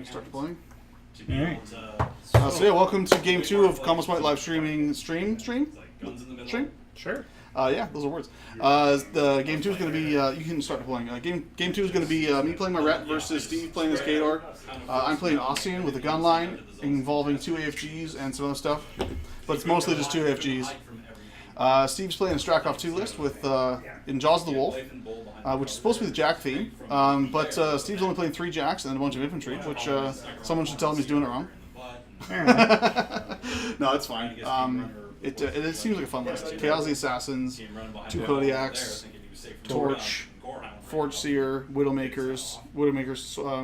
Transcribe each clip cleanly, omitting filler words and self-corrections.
start playing. Alright. So yeah, welcome to game 2 of Combo Smite live streaming stream. Sure. Yeah, those are words. The game 2 is going to be, you can start playing. Game 2 is going to be me playing my rat versus Steve playing as Kadar. I'm playing Ossian with a gun line involving 2 AFGs and some other stuff, but it's mostly just 2 AFGs. Steve's playing a Strakov 2 list with in Jaws of the Wolf, which is supposed to be the Jack theme, but Steve's only playing 3 Jacks and a bunch of infantry, which someone should tell him he's doing it wrong. No, it's fine. It seems like a fun list. Chaos the Assassins, 2 Kodiaks, Torch, Forge Seer, Widowmakers,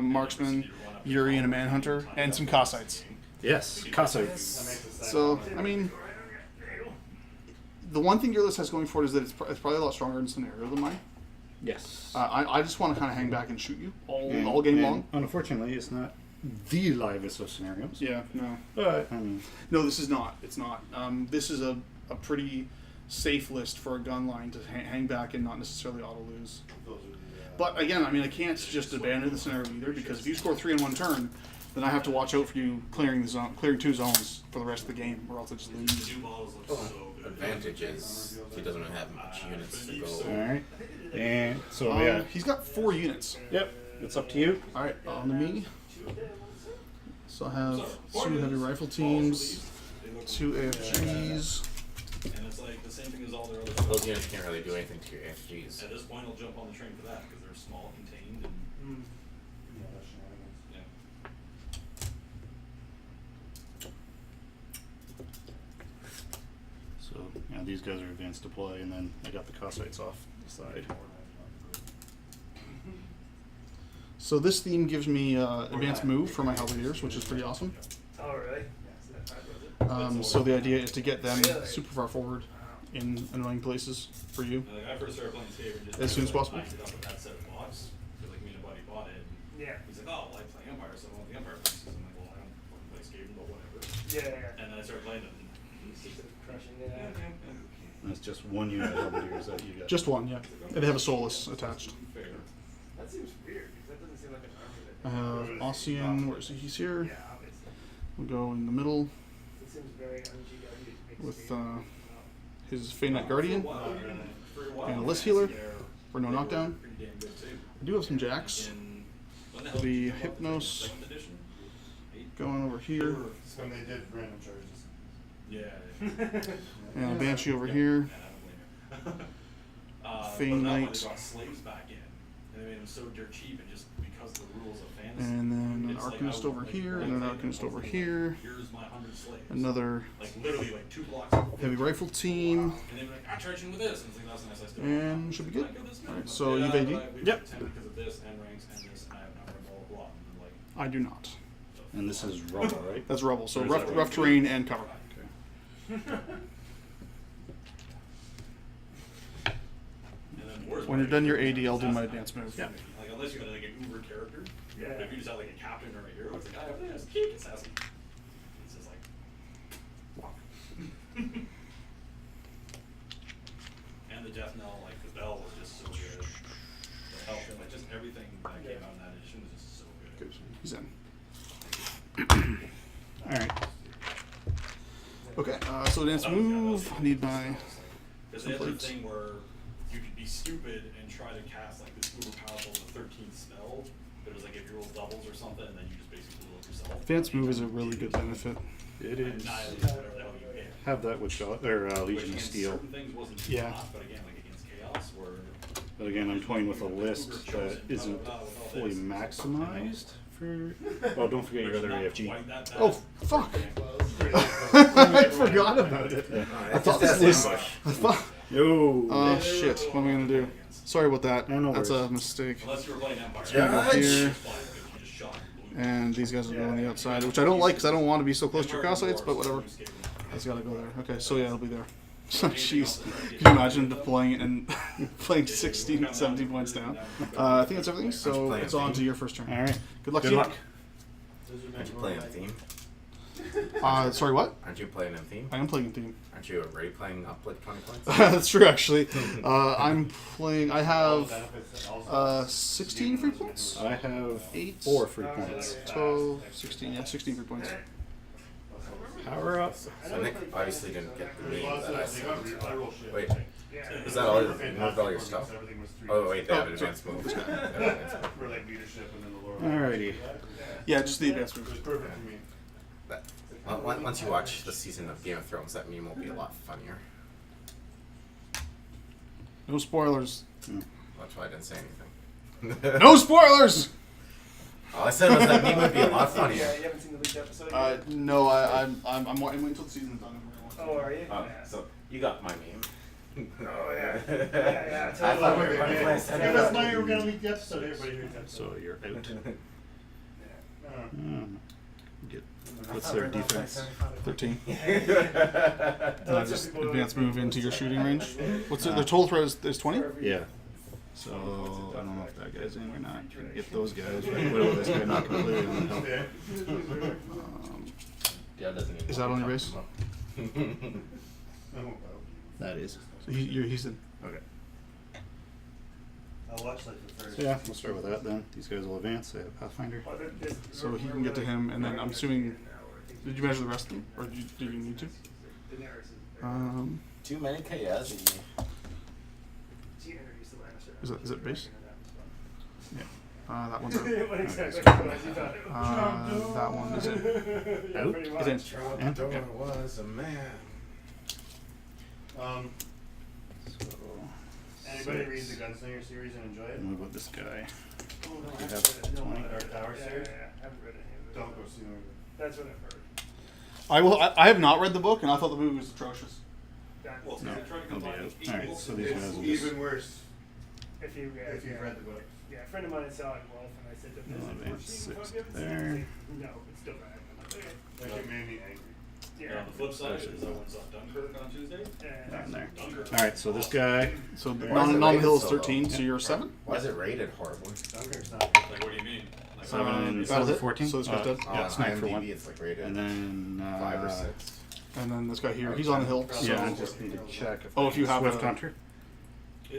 Marksman, Yuri, and a Manhunter, and some Cossacks. Yes, Cossacks. So, I mean, the one thing your list has going for it is that it's probably a lot stronger in scenario than mine. Yes. I just want to kind of hang back and shoot you all game long. Unfortunately, it's not the livest of scenarios. Yeah, no. But, I mean... No, this is not. It's not. This is a pretty safe list for a gun line to hang back and not necessarily auto-lose. But again, I mean, I can't just abandon the scenario either, because if you score 3 in 1 turn, then I have to watch out for you clearing 2 zones for the rest of the game, or else I just lose. Advantage is he doesn't have much units to go. Alright. And so, yeah. He's got 4 units. Yep. It's up to you. Alright, on to me. So I have 2 heavy rifle teams, 2 AFGs. And it's like the same thing as all their other Those units can't really do anything to your FGs. At this point, I'll jump on the train for that because they're small, contained, and yeah. So, yeah, these guys are advanced to play, and then I got the Cossacks off the side. So this theme gives me advanced move for my Halberdiers, which is pretty awesome. Oh, really? So the idea is to get them super far forward in annoying places for you. Like I first started playing Skaven just As soon as possible. I ended up with that set of box. Because like me and a buddy bought it. Yeah. He's like, oh, well, I play Empire, so I want the Empire pieces. I'm like, well, I don't fucking play Skaven, but whatever. Yeah. And then I started playing it. Crushing And it's just one unit of Halberdiers that you get. Just one, yeah. And they have a Solus attached. Fair. That seems weird, because that doesn't seem like an army I that... have Ossian, where is he? He's here. Yeah, obviously. We'll go in the middle It seems very un-GW. with his Fey Knight Guardian For a while, and a list healer they're- for no knockdown. pretty damn good too. I do have some Jacks. When the hell The did you come up with Hypnos second edition? going over here, When they did random charges. Yeah. and a Banshee over here. I don't blame you. Fey But now when Knight. they brought slaves back in, and they made them so dirt cheap, and just because of the rules of fantasy. And then an it's like, Arcanist I over would, like, here, one and an thing, Arcanist I over was like, here. Here's my 100 slaves. Another Like literally like 2 blocks. Of heavy rifle team, And they were like, I'm charging with this. And it's like, that's nice. I still and should be good. Can I go this way? Alright, so Yeah, you've AD? but I- Yep. Because of this, and ranks, and this, and I have number, blah, blah, blah. And like, I do not. And this is rubble, right? That's rubble, so Or is rough, that rough terrain and cover. and then wars. When you're done your AD, I'll do my advanced move. Yeah. Like, unless you're like an uber character. Yeah. But if you just have like a captain or a hero, it's like, I have this kick assassin. It's just like, fuck. And the death knell, like the bell was just so good. The health and like just everything that came out in that edition was just so good. He's in. Alright. Okay, so advanced move. I need my. Because they had the Complete. thing where you could be stupid and try to cast like this uber powerful the 13th spell. It was like if you roll doubles or something, and then you just basically roll it yourself. Advanced move is a really good benefit. It is. Annihilate whatever the hell you hit. Have that with Which Legion of against Steel. certain things wasn't too Yeah. hot, but again, like against chaos, where But again, I'm toying with a list that isn't fully maximized for... Oh, don't forget your other AFG. Oh, fuck! I forgot about it. I thought this was. I thought. No! Oh shit! What am I gonna do? Sorry about that. No That's a worries. mistake. Unless you were playing Empire. Gonna go here, It's fine, because you just shot and blew. and these guys will go on the outside, which I don't like because I don't want to be so close to your Cossacks, but whatever. It's gotta go there. Okay, so yeah, it'll be there. Jeez, can you imagine deploying it and playing 16, 17 points down? I think that's everything. So it's on to your first turn. Alright. Good luck. Good to you. luck. Did you play a theme? Sorry, what? Aren't you playing in theme? I am playing a theme. Aren't you already playing up like 20 points? That's true, actually. I'm playing. I have Benefits and also 16 free points. I have 8, 4 free points. 12, 16. Yeah, 16 free points. Power up. So Nick obviously didn't get the meme that I sent. Wait, Yeah. is that all? You moved all your stuff? everything was 3. Oh wait, they have Oh, advanced moves. For like leadership and then the lower. Alrighty. Yeah, just the advanced It was moves. perfect for me. Once you watch the season of Game of Thrones, that meme will be a lot funnier. No spoilers. That's why I didn't say anything. No spoilers. All I said was that meme would be a lot Yeah, funnier. you haven't seen the leaked episode yet? No, I'm waiting until the season's done. Oh, are you? Oh, Yeah. so you got my meme. Oh, yeah. Yeah, I totally. thought we were going to play Give us money, we're gonna leak the episode. Everybody hears that. So you're out. Yeah. Get, what's their defense? 13. That's And I what just people don't advance move into your shooting range. What's Uh, their total threat is 20? Yeah. So I don't know if that guy's in or not. You can get those guys. Will this guy not completely on the help? Okay. Yeah, doesn't even Is that on your base? Oh, That is. So he's in. Okay. I'll watch like the first. So yeah, we'll start with that then. These guys will advance. They have Pathfinder. So he can get to him, and then I'm assuming. Did you measure the rest of them, or did you need to? Too many KS. Is it base? Yeah. That one's out. What exactly was he talking about? That one is in. Yeah, Out? pretty Is in. much. And? Trump was a man. Anybody read the Gunslinger series and enjoy it? And what about this guy? Oh, no, We I have haven't read it. No, 20. Dark Tower yeah, series? yeah, I haven't read any of it. Don't go see it. That's what I've heard. I have not read the book, and I thought the movie was atrocious. That- Well, No, they're trying to he'll be combine out. equal Alright, so these guys It's will just. even worse if you if you've read the book. Yeah, a friend of mine saw it in Wolf, and I said, "Does Well, it advance 14 six fuck episodes?" there. He's like, no, it's still bad. I'm like, okay. Like it made me angry. Yeah, on the flip side is I went saw Dunkirk on Tuesday. Down there. Dunkirk. Alright, so this guy. So the Why is it non-hill is rated so 13, low? so you're 7? Why is it rated horribly? Dunkirk's not. Like, what do you mean? Like, 7 that'll hit. 14. So this guy's dead. Yeah, snipe for IMDb, 1. it's like rated And then 5 or 6. And then this guy here, he's on the hill. So Yeah, I just need to check if Oh, I if you can have Swift a- Hunter.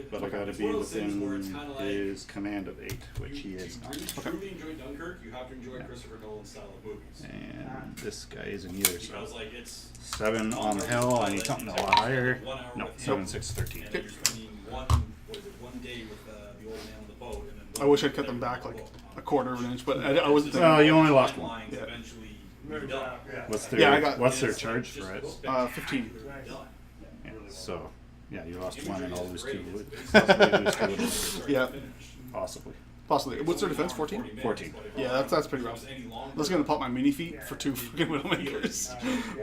But I gotta It's be one of those things where it's within kinda like, his command of 8, which he is to not. really truly enjoy Dunkirk, you have to enjoy Yeah. Christopher Nolan's style of movies. And this guy isn't either, so. Because like it's 7 on the hill, I need something a lot higher. No, 7, 6, 13. and then you're spending one day with the old man on the boat, and then I wish I'd cut them back like a quarter of an inch, but I wasn't thinking. Well, you only lost one. Lines Yeah. eventually Remember redone. that? Yeah. What's Yeah, I their got- what's their It's, like, charge just for it? 15. Nice. Done. Yeah, so yeah, you lost one and I'll lose 2. Imagery is Possibly lose 2 of them. Yeah, Possibly. possibly. What's their defense? 14? 14. Yeah, that's pretty rough. Let's gonna pop my mini feet for 2 fucking Widowmakers.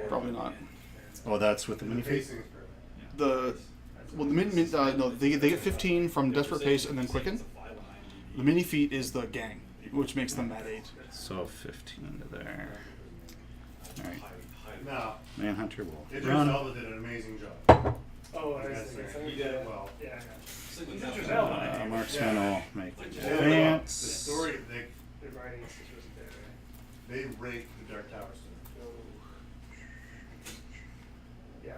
Probably not. Oh, that's with the The minifig? pacing is perfect. The no, they get 15 from Desperate Pace and then Quicken. The mini feat is the gang, which makes them at 8. So 15 to there. Alright. Now, Manhunter will Idris run. Elba did an amazing job. Oh, I Yes, see. sir. He did it well. Yeah, yeah. He's Idris Elba. Marksman will make the The advance. story, The writing just wasn't there, right? they raped the Dark Tower story. Yeah.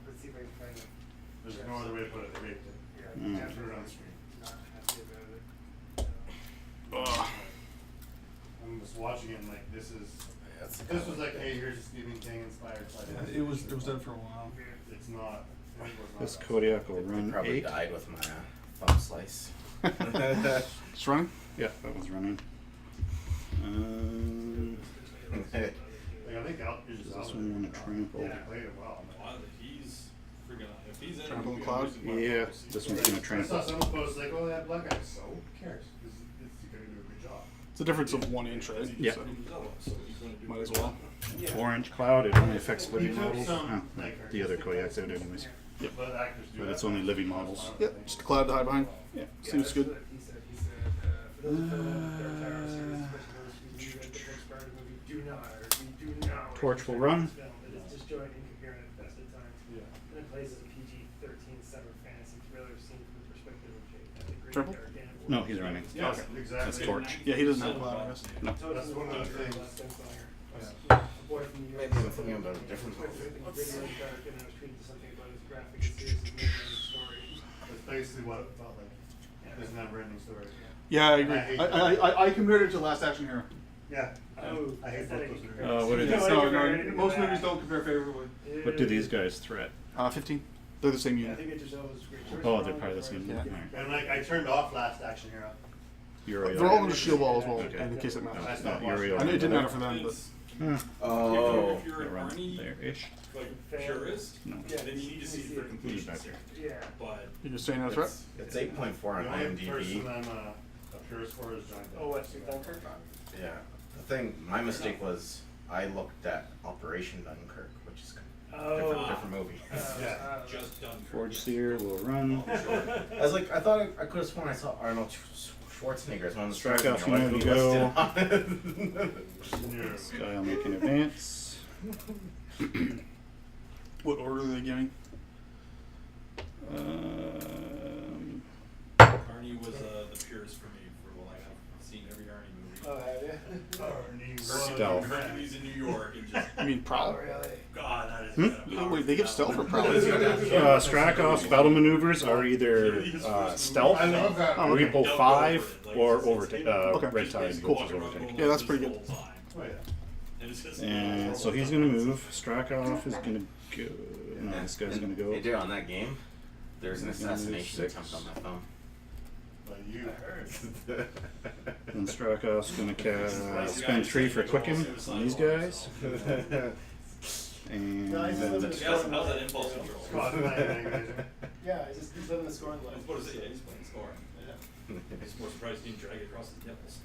Let's see if I can find it. There's no other way to put it. They raped it. Yeah. Mm. And threw it on the screen. Not happy about it. Ugh. I'm just watching it and like, this is. That's This was like, hey, here's a Stephen King inspired play. It was done for a while. It's not. It was not This that. Kodiak will They run probably 8. died with my thumb slice. Just running? Yeah, that was running. Like, I think Idris Does Elba this one want to trample? He played it well. He's freaking. If he's in Trample a the movie, Cloud? I'm losing my Yeah, focus. this one's gonna I saw trample. someone post like, oh, that black guy. So who cares? He's gonna do a good job. It's a difference of 1 inch, right? Yeah. So, So he's gonna do might as well. 4-inch cloud, it only affects living He took models. some, Oh, like, the other artistic Kodiak's out license. anyways. But actors do But that. it's only living models. Yep, just a cloud to hide behind. Yeah. Seems good. He said, for those who don't know the Dark Tower series, especially those who read the books prior to the movie, do not Torch will run. It is disjointed, incoherent at best at times. Yeah. And it plays as a PG-13 summer fantasy thriller seen from the perspective of Jake. That's a great Triple? dark animal. No, he's running. Yes, Okay. exactly. That's Torch. Yeah, he doesn't have cloud, I guess. No. That's one of the things. Maybe I'm thinking about a different movie. That's basically what it felt like. This never-ending story. Yeah, I agree. I hate I compared it to Last Action Hero. Yeah. I hate both those movies. What are No, these? I No, compare no, anything to most that. movies don't compare favorably. What do these guys threat? 15. They're the same Yeah, I unit. think it just always great. Oh, they're probably the same. Yeah. Alright. And like, I turned off Last Action Hero. Uriel. They're all in the shield wall as well, Okay. in case it matters. That's No, not Uriel. I know it didn't matter for them, but It's- Huh. Oh. If you're an Around Arnie, there-ish. like purist, No. Yeah. then you need to see it for completion. back there. Yeah. But you're just saying that's right. It's 8.4 on The only IMDb. person I'm a purist for is John Oh, what's the Dunkirk? Yeah. The thing, my mistake was I looked at Operation Dunkirk, which is Oh. different movie. Yeah. just done. Forge Seer will run. I was like, I thought I could have sworn I saw Arnold Schwarzenegger as one of the Strike stars. off and I unit, wasn't go. listed on it. This guy will make an advance. What order are they giving? Arnie was the purist for me for what I've seen every Arnie movie. Oh, have you? Arnie Stealth. Hercules in New York and just You mean Prowl? really? God, that is Hmm? a power Wait, they give stealth for Prowl? Strakov's battle maneuvers are either stealth, I love that. Oh, okay. repo 5, or overtake. Okay. Red Tide, Cool. which is overtake. Yeah, that's pretty good. Oh, yeah. And so he's gonna move. Strakov is gonna go. No, this guy's gonna go. Hey, dude, on that game, there's an He's gonna move assassination 6. attempt on my phone. But you. And Strakov's gonna spend 3 for Quicken on these guys. And No, he's living the How's scoring that life. impulse control? Scott and I are amazing. Yeah, he's living the scoring life. What is it? Yeah, he's playing scoring. Yeah. I'm just more surprised he didn't drag it across the nipples.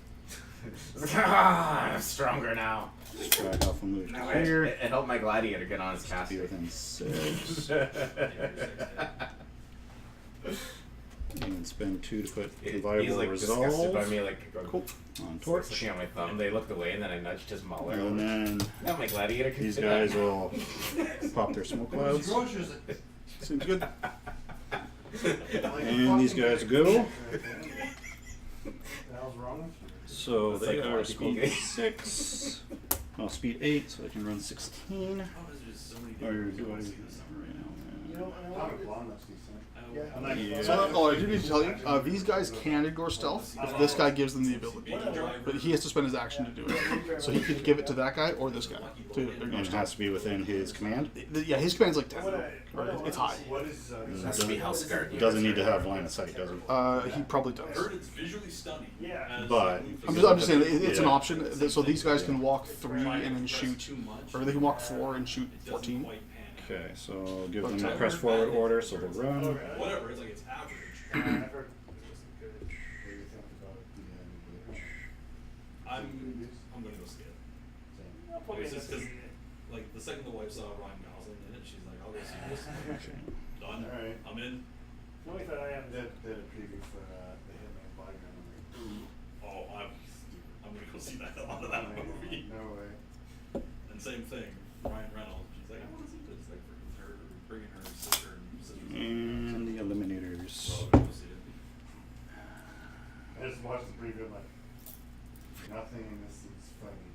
I'm stronger now. Strakov will move to It, here. it helped my gladiator get on his Be caster. within 6. And spend 2 to put He's Viable like disgusted Resolve by me, like Cool. on Torch. Torch. Looking at my thumb, they looked away, and then I nudged his mauler. And then Now my gladiator can these fit guys on. will pop their smoke clouds. Groceries. Seems good. And these guys go. What the hell's wrong with you? So It's they like a are multi-call speed game. 6. No, speed 8, so they can run 16. Oh, there's so many Or different do I ones right in this summer. You now? know, Atomic Blonde looks decent. Yeah. I'm like, Yeah. So, I do need to tell you, these guys can ignore stealth if this guy gives them the ability. But he has to spend his action to do it. So he could give it to that guy or this guy to And ignore it has stealth. to be within his command. Yeah, his command's like 10. Or it's high. what is, Has to be Hellsguard. He doesn't need to have line of sight, does he? He probably I does. heard it's visually stunning. Yeah. As But- I'm just saying, it's an Yeah. option. So these guys can walk 3 and then shoot, or they can walk 4 and shoot 14. Okay, so give them the press forward order, so they'll run. Whatever, it's like it's average. I've heard it wasn't good. what do you think about the I'm gonna go skip. I'll put It's it just in 'cause, the- like the second the wife saw Ryan Gosling in it, she's like, I'll go see this. Done. Alright. I'm in. The only thing I have They did a preview for the Hitman Bodyguard. Oh, I'm gonna go see that a lot of that movie. No way. And same thing, Ryan Reynolds. She's like, I want to see this. Like for her bringing her sister and sisters. And the Eliminators. So I'm gonna go see it. I just watched the preview, I'm like, nothing in this is funny.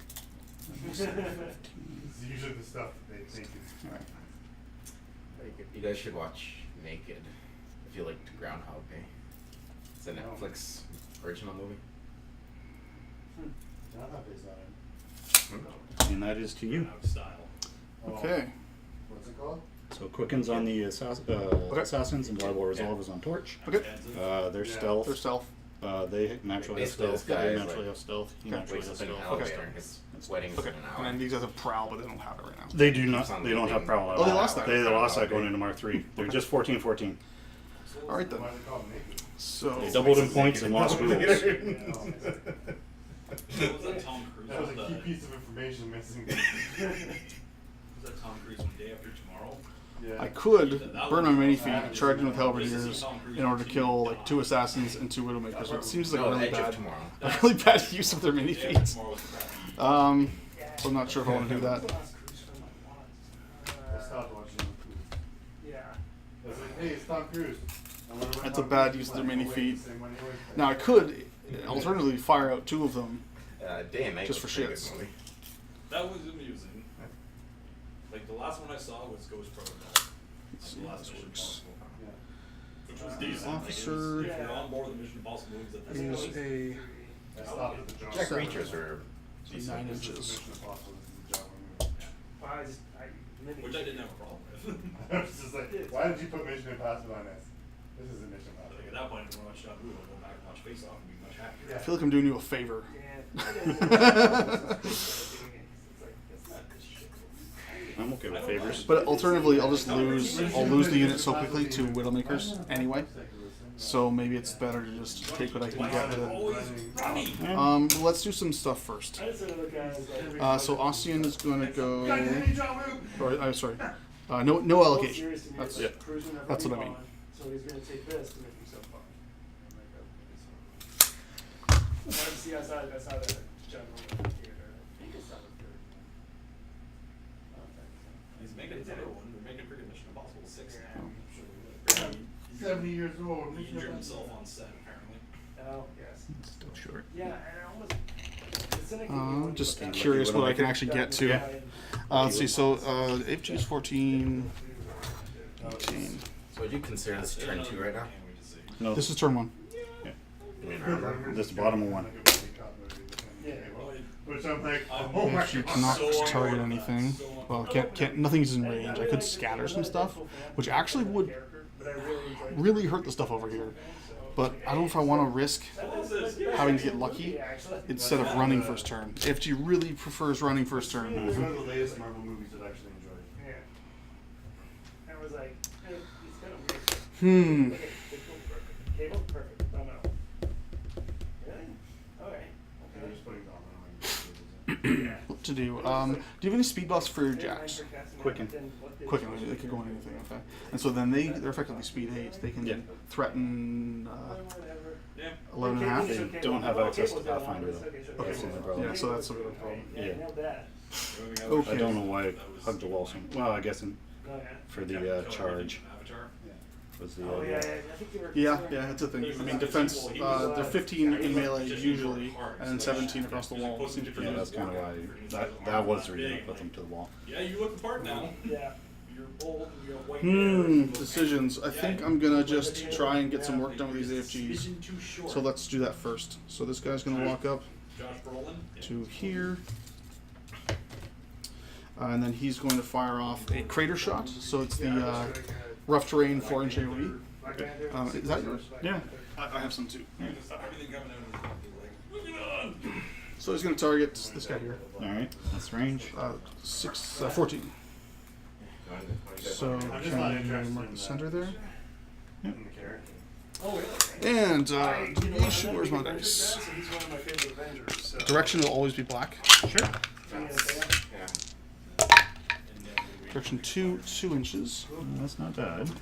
It's usually the stuff that they think is. Alright. You guys should watch Naked if you liked Groundhog Day. It's a Netflix original movie. Groundhog Day's not in. And that is to you. Out of style. Oh, Okay. What's it called? So Quicken's on the Assassins and Viable Resolve is on Torch. Okay. Their Yeah. stealth. Their stealth. They naturally have Basically, stealth. this guy They is naturally like- have stealth. He naturally Wakes has up in stealth. hell Okay. during his wedding's Okay. in an And then hour. these guys have Prowl, but they don't have it right now. They do not. It's on They the don't have big- Prowl. Oh, they lost that. They lost that going into Mark 3. They're just 14-14. All right then. Why is it called Naked? So They doubled in points and lost rules. So was that Tom Cruise? That was a with key the- piece of information missing. Was that Tom Cruise from Day After Tomorrow? Yeah. I could burn my mini feet, charge in with halberdiers in order to kill like 2 assassins and 2 widowmakers. So it seems like No, a really Edge of bad, Tomorrow. a really bad use of their mini Day After feet. Tomorrow was crappy. So I'm not sure if I want to do that. I stopped watching Tom Cruise. Yeah. I was like, hey, it's Tom Cruise. That's a bad use of their mini feet. Now I could alternatively fire out 2 of them. Day and Night Just was for a pretty shits. good movie. That was amusing. Like the last one I saw was Ghost Protocol. Let's see The how last this Mission works. Impossible. Which was decent. Officer Like, if you're on board the Mission Impossible movies at this is point, a I stopped at the John. Jack Seven. Reachers are decent. 9 This is inches. Mission Impossible, this is the John Wayne movie. which I didn't have a problem with. I was just like, why did you put Mission Impossible on this? This is a Mission I think Impossible. at that point, if we're watching John Woo, I'll go back and watch Face Off and be much happier. I feel like I'm doing you a favor. I'm okay with favors. But alternatively, I'll just lose. I'll lose the unit so quickly to Widowmakers anyway. So maybe it's better to just take what I can get with it. Always running. Let's do some stuff first. So Ossian is going to go. Or, sorry. No allocation. That's That's what I mean. So he's gonna take this to make himself fun. See, I saw the general theater. I think it's not the third one. He's making a third one. They're making freaking Mission Impossible 6 now. Oh. So, 70 years old. he injured himself on set, apparently. Oh, yes. Still short. Yeah, and I almost. the cynic in me when Just you look at curious it, what I can actually get to. yeah. Let's see. So FG is 14. 18. So would you consider this turn 2 right now? Can't wait to see. No, This is turn 1. this bottom one. Yeah. Which I'm like, I'm oh my You god. cannot so target on anything. that. So on Well, that. can't. Nothing's in range. I could scatter some stuff, which actually would really hurt the stuff over here. But I don't know if I want to risk having to get lucky instead of running first turn. FG really prefers running first turn. It's one of the latest Marvel movies that I actually enjoyed. Yeah. And I was like, hey, it's kind of weird. Okay, cable, perfect. Oh no. Really? Alright. And I'm just putting Okay. Domino. Yeah. What to do? Do you have any speed buffs for your jacks? Quicken. Quicken. They could go on anything. Okay. And so then they're effectively speed 8. They can Yeah. threaten Yeah. 11 and a half. They don't have access to Pathfinder, though. Okay. That's the only problem. Yeah. So that's a bit of a problem. Yeah. Nailed that. Okay. I don't know why I hugged the wall so. Well, I guess Oh, yeah. for the charge Avatar. was the Oh, yeah, idea. I think you were. Yeah, that's a thing. I mean, defense. They're 15 in melee usually, and then 17 across the wall. Seems pretty Yeah, good. that's kind of why that was the reason I put them to the wall. Yeah, you look the part now. Yeah. You're bold and you have white hair. You look Decisions. I think I'm gonna just try and get some work done with these AFGs. Vision too short. So let's do that first. So this guy's gonna walk up Josh Brolin. Yeah. to here. And then he's going to fire off a crater shot. So it's the rough terrain 4-inch AoE. Is that yours? Yeah. I have some too. Everything coming out of his mouth, you're like, moving on. So he's going to target this guy here. All right, that's range. 14. So I'm just not can interested you mark in the that. center there? In the character. Oh, really? And deviation, where's my dice? So he's one of my favorite Avengers. So. Direction will always be black. Sure. Yeah. Direction 2 inches. That's not bad. 2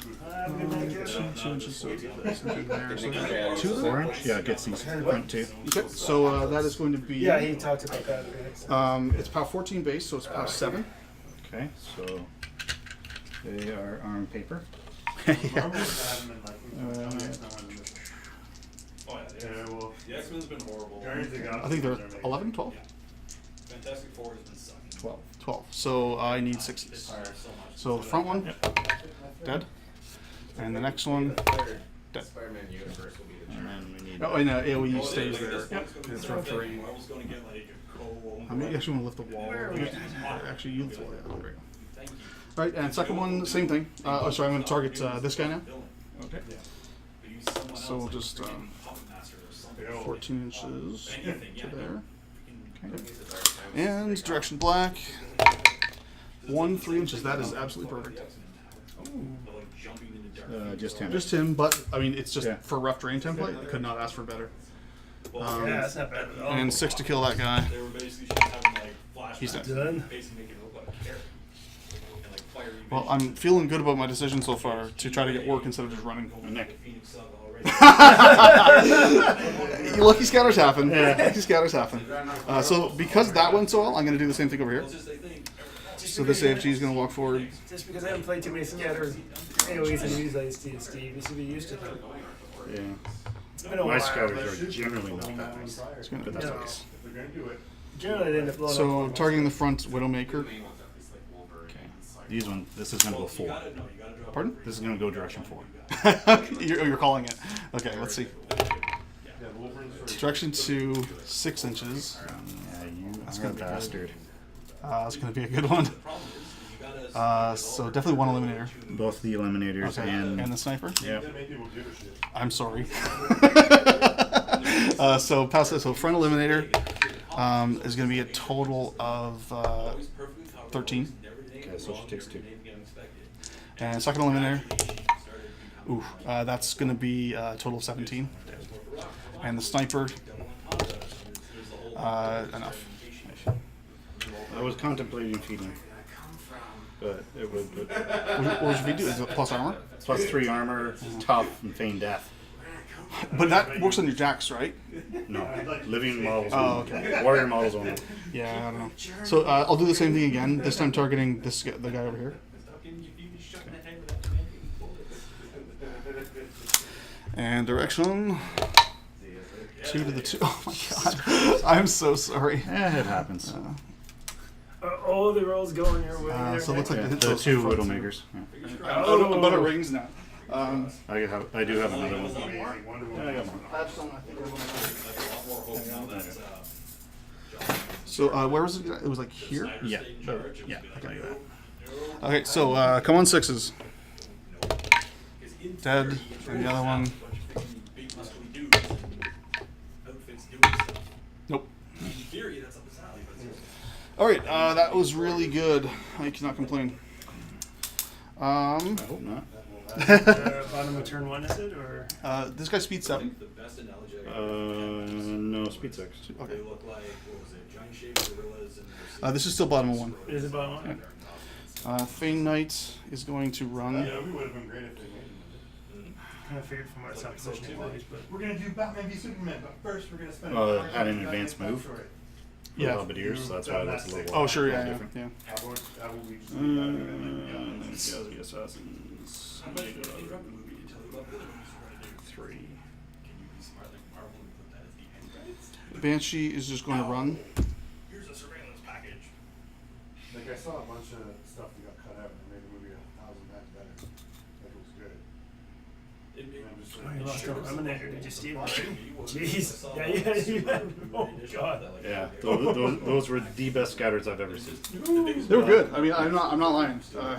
inches. So that's there. So Yeah. 2 there. 4 inch? Yeah, it gets these front two. Okay. So that is going to be. Yeah, he talked about that a bit. It's POW 14 base, so it's POW 7. Okay, so they are arm paper. Marvel's bad, and like, the X-Men one is- Oh, yeah, Yeah, well, the X-Men's been horrible. Guardians of the Galaxy I think they're ones are amazing. 11, 12? Yeah. Fantastic Four has been sucking. 12. So I need It 6s. fires so much. So the front one, dead. And the next one, Third dead. Spider-Man universe will be the And turn. then we need. Oh, and AoE Well, it stays is, like, there. this one's gonna be It's the rough same thing. terrain. I was gonna get like a co. I mean, you actually want to lift the wall. Actually, you lift the wall. Yeah, there we go. Thank you. Right, and second one, same thing. Oh, sorry, I'm going to target this guy now. Okay. But use someone So we'll else, like just, freaking Puppet Master or something. 14 inches Anything, yeah. to there. Freaking- And direction black. 1 3 inches. That is absolutely perfect. But, like, jumping into dark Just him. Just him, but I mean, it's just Yeah. for a rough terrain template. I could not ask for better. Well, Yeah, that's not bad at all. And 6 to kill that guy. they were basically just having like flashbacks. He's done. Done. Basically making it look like a carrot. And like fiery Well, vision. I'm feeling good about my decision so far to try to get work instead of just running. Nick. Phoenix Saga already. Lucky scatters happen. Lucky scatters happen. So because that went so well, I'm going to do the same thing over here. It's just they think So this AFG is going to walk forward. Just because I haven't played too many scatters AoEs and use like Steve. You should be used to them. Yeah. It's been a My while. scouters are generally not that nice. It's gonna But be that's No. okay. If they're gonna do it, Generally, they end up blowing So up. targeting the front Widowmaker. This is gonna go 4. Pardon? This is gonna go direction 4. You're calling it. Okay, let's see. yeah, the Wolverines are. Direction to 6 inches. Yeah, you That's are gonna a be good. bastard. It's gonna be a good one. So definitely one eliminator. Both the eliminators Okay, and the sniper. yeah. Gonna make people give a shit. I'm sorry. So pass it. So front eliminator is going to be a total of 13, Okay, so she takes 2. and second eliminator. Ooh, that's going to be a total of 17, and the sniper. Enough. I was contemplating feeding, but it would What should we do? Is it plus armor? plus 3 armor, tough, and feign death. But that works on your jacks, right? No, living models. Oh, only. okay. Warrior models only. Yeah, I don't know. So I'll do the same thing again. This time targeting the guy over here. And direction 2 to the 2. Oh my god, I'm so sorry. Eh, it happens. Oh, the roll's going your way. there, So it looks like Yeah, the hit the totals 2 for front. Widowmakers. Yeah. I'm out of rings now. I do have another one. Amazing. Wonder Woman. Yeah, I got one. So where was it? It was like here. Yeah. Yeah, I got that. Okay, so come on 6s. Dead, and the other one. Nope. All right, that was really good. I cannot complain. I hope not. Bottom of turn 1, is it? Or This guy speed 7. No, speed 6. Okay. Look like, what was it, giant shaped gorillas and This is still bottom of 1. is it bottom 1? Feign Knight is going to run. Yeah, we would have been great if they made them. I figured from our top positioning wise, but We're gonna do Batman v Superman, but first we're gonna spend. Add an advanced move. Yeah. Belvedere's, so that's why that's a little. Oh, sure, yeah, different. yeah. How about we just do Batman? Ghazi Assassins. I'm ready to interrupt the movie and tell you about the other movies we're gonna do. 3. Can you be smart like Marvel and put that as the end credits? Banshee is just going to run. Here's a surveillance package. Like I saw a bunch of stuff that got cut out and made the movie 1,000 times better. Like it was good. I'm just oh, you lost sure your was eliminator. Did you steal it? Jeez. Jeez. Yeah. Oh god. Yeah, those were the best scouters I've ever seen. They were good. I mean, I'm not lying. Yeah,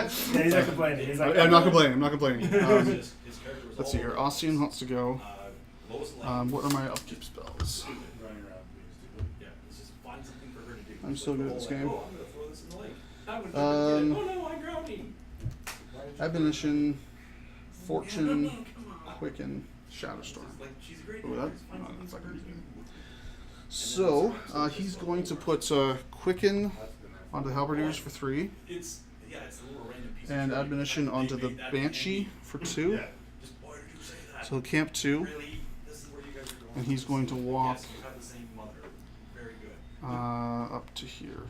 he's not complaining. He's not I'm not complaining. I'm not complaining. His character was Let's see here. Ossian wants to go. Lois Lane. What are my upkeep spells? running around being stupid. Yeah, let's just find something for her to do. I'm so good at this game. Oh, I'm gonna throw this in the lake. I would oh no, I'm drowning. Admonition, Fortune, Quicken, Shadowstorm. Like she's a great. Oh, that? actress. Find No, something that's not for her gonna to be do. So he's going to put Quicken onto the Halberdiers for 3, It's it's a little random piece. and of trivia. Admonition They onto the made that Banshee handy. for 2. Yeah. Just why did you say that? So camp 2, Really, this is where you guys are going. and he's going to walk Yes, you have the same mother. Very good. up to here.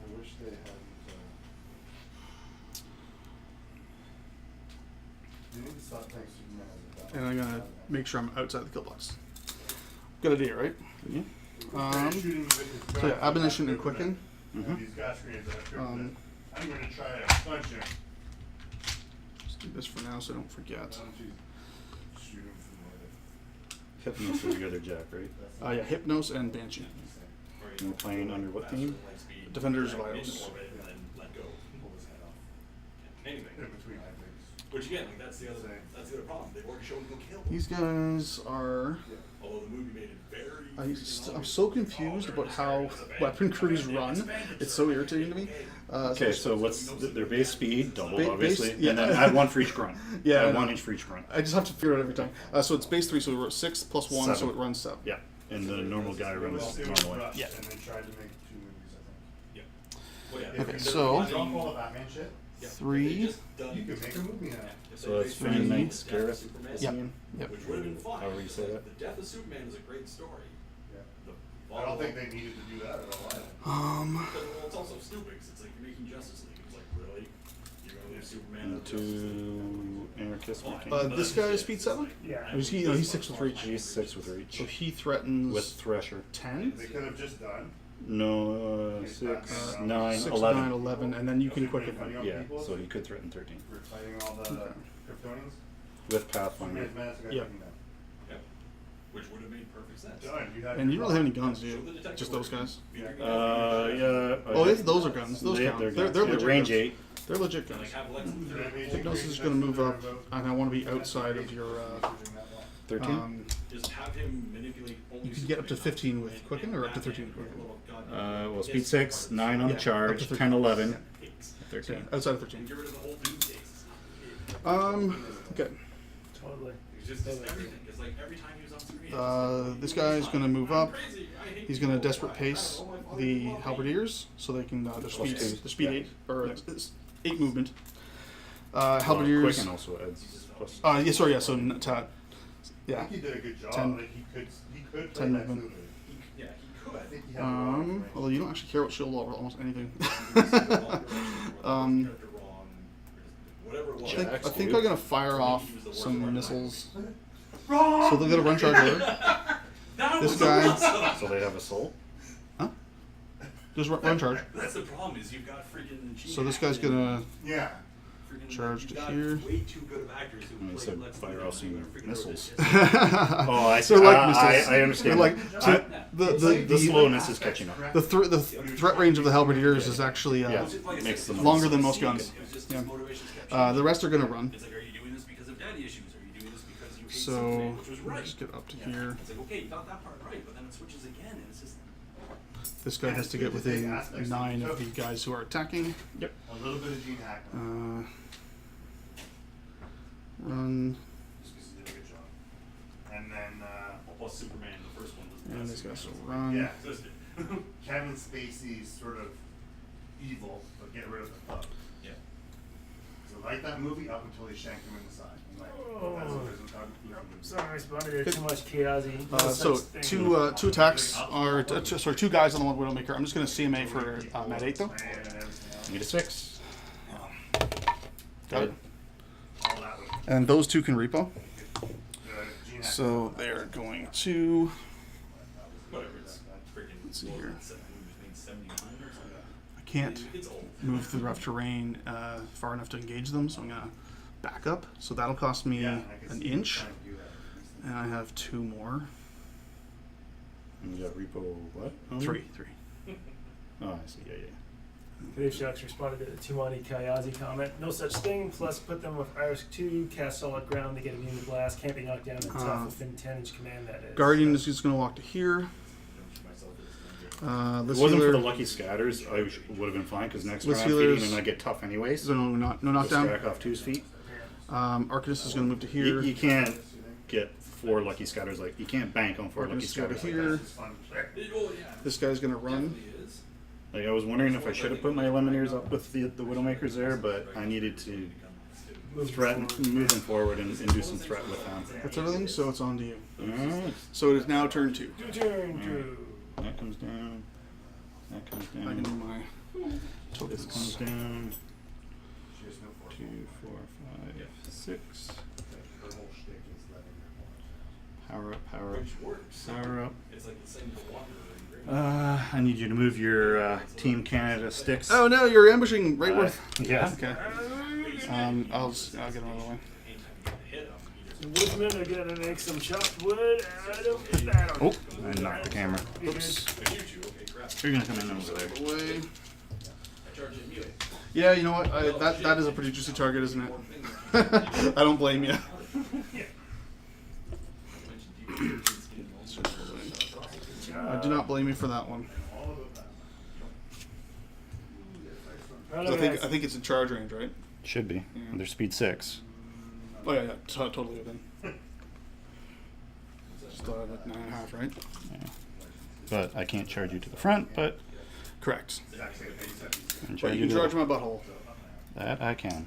I wish they had. You need to stop playing Superman as a Batman. And I'm gonna make sure I'm outside the kill box. Good idea, right? Yeah. Shooting with his So yeah, guns, Admonition and Kryptonite. Quicken. And these gas grenades that have kryptonite. Um, I'm gonna try to punch him. Just do this for now so I don't forget. Why don't you shoot him from Hypnos is the other Jack, right? Yeah, Hypnos and Banshee. Or, You're playing under what theme? Lightspeed, Defenders of into Ios. orbit and then let go. pull his head off. Anything. In between, I think. Which again, like that's the other problem. They've already shown you can kill. These guys are. Although the movie made it very. I'm so confused about how weapon crews run. It's so irritating to me. Okay, so what's their base speed? Doubled, Base- obviously. yeah. And then add 1 for each grunt. Yeah, I Add know. 1 each for each grunt. I just have to figure it out every time. So it's base 3, so we wrote 6 plus 1, so 7. it runs 7. Yeah, and the normal guy runs They was normally. rushed Yeah. and they tried to make 2 movies, I think. Well, yeah. Okay, If so- you drop all the Batman shit, Yeah. 3. They just done- you could make a movie now. if So they that's based it on Feign the Knight, death of Scarif, Superman, Yep. Yep. Which would have been fine. However you say that. The death of Superman is a great story. Yeah. The I don't think follow-up- they needed to do that at all. either. Well, it's also stupid 'cause it's like you're making Justice League. It's like, really? You're gonna leave Superman Into anarchist. This guy is speed 7. Yeah. He's 6 with reach. He's 6 with reach. So he threatens With Thresher. 10. They could have just done. No, 6, 9, 6, 11. 9, 11, and then you can quicken him. Yeah, so he could threaten 13. We're fighting all the Kryptonians. With Pathfinder. Managed Menace, I got Yep. taken down. Yep. Which would have made perfect sense. Done. You had And you your don't have any clock. guns, do you? Just those guys. Yeah. Oh, those are guns. Those count. They're, They're guns. Yeah, legit range guns. 8. They're legit And, guns. like have Lex Luthor. Hypnosis is going to move up, and I want to be outside of your. 13? Just have him manipulate. Only You can get up to Superman 15 with and Quicken, or up to 13 with Batman, Quicken? Well, speed 6, 9 on the Yeah, charge, up to 10, 11, Yeah. 13. Outside of 13. Get rid of the whole Doomsday system. Okay. Totally. It's just everything. It's like every time he was on screen. it's This guy's going to move up. crazy. I hate He's going to people. desperate pace the halberdiers so they can their speed two. their speed Yeah. 8 or it's 8 movement. Well, Halberdiers. Quicken also adds plus. Yeah, sorry, yeah. So I yeah. think he did a good job. 10. Like he could play 10 Lex movement. Luthor. Yeah, he I could. think he had a lot of range. Although you don't actually care about shield wall or almost anything. Whatever it was. I think Jacks, I'm dude. gonna fire off some missiles. So they'll get a run charge. That This was guy- awesome. So they have a soul? Huh? Just run charge. That's the problem is you've got freaking. So this guy's gonna Yeah. freaking, charge you've to got here. Way too good of actors who And they play said Lex fire Luthor off some and freaking missiles. oh, Oh, I see. They're like I missiles. understand. They're like so The slowness is catching up. the threat range of the halberdiers is actually Yeah, Like I makes said, them longer than most guns. It was just Yeah. his motivation sketch. The rest are gonna run. It's like, are you doing this because of daddy issues? Are you doing this because you hate So Superman? Which was right. just get up to Yeah. here. It's like, okay, you got that part right, but then it switches again, and it's just. This guy has to get within 9 of the guys who are attacking. Yep. A little bit of Gene Hackman. Run. Just because he did a good job. And then, Well, plus Superman, the first one was the And best this guy's Superman will run. yeah, existed. Kevin Spacey's sort of evil, but get rid of the thug. Yeah. So like that movie up until they shanked him in the side. I'm like, that's a prison thug. Sorry, Spotty, there's too much chaosy. So two attacks are two guys on the one Widowmaker. I'm just gonna CMA for Mat 8 though. Need a 6. Got it. All that way. And those two can repo. Gene Hackman. So they're going to. Whatever, it's freaking. Let's see what was here. it, 79 or something? I can't It's old. move through rough terrain far enough to engage them, so I'm gonna back up. So that'll cost me Yeah, I can an see inch, trying to do that. and I have 2 more. And you got repo what? 3. Oh, I see. Yeah, yeah. Dave Shucks responded to the Tumani Kayazi comment. No such thing. Plus, put them with Iris 2, cast solid ground to get immune to blast. Can't be knocked down and tough within 10-inch command, that is. Guardian is just gonna walk to here. If This it wasn't for healer. the lucky scatters, I would have been fine because next Let's turn I'm feeding healers. and I get tough anyways. So no Just knockdown. Stack off 2's feet. Arcanist is gonna move to here. You can't get 4 lucky scatters like you can't bank on 4 lucky Arcanist go to scatters. Like here. It's fun. Oh, yeah. This guy's gonna run. Definitely is. Like I was wondering if I should have put my Eliminators up with the Widowmakers there, but I needed to threaten moving forward and do some threat with them. That's everything. So it's on to you. Alright. So it is now turn 2. Turn two. That comes down. That comes I can do down. my This comes tokens. down. She has no force. 2, 4, 5, 6. Her whole shtick is letting her Power up, power up, Which works. power up. It's like the same for Wanderer and Great. I need you to move your Team Canada sticks. Oh no, you're ambushing right worth. Yeah. Okay. I'll get another one. The woodmen are gonna make some chopped wood out of that. Oh, I knocked the camera. Oops. But you two, okay, crap. You're gonna come in over there. Away. I charge it anyway. Yeah, you know what? That is a pretty juicy target, isn't it? I don't blame you. I do not blame you for that one. I think it's in charge range, right? Should be. Yeah. They're speed 6. Oh yeah, totally within. Just like 9.5, right? Yeah. But I can't charge you to the front, but Correct. I can But charge you you can to charge the, my butthole. that I can.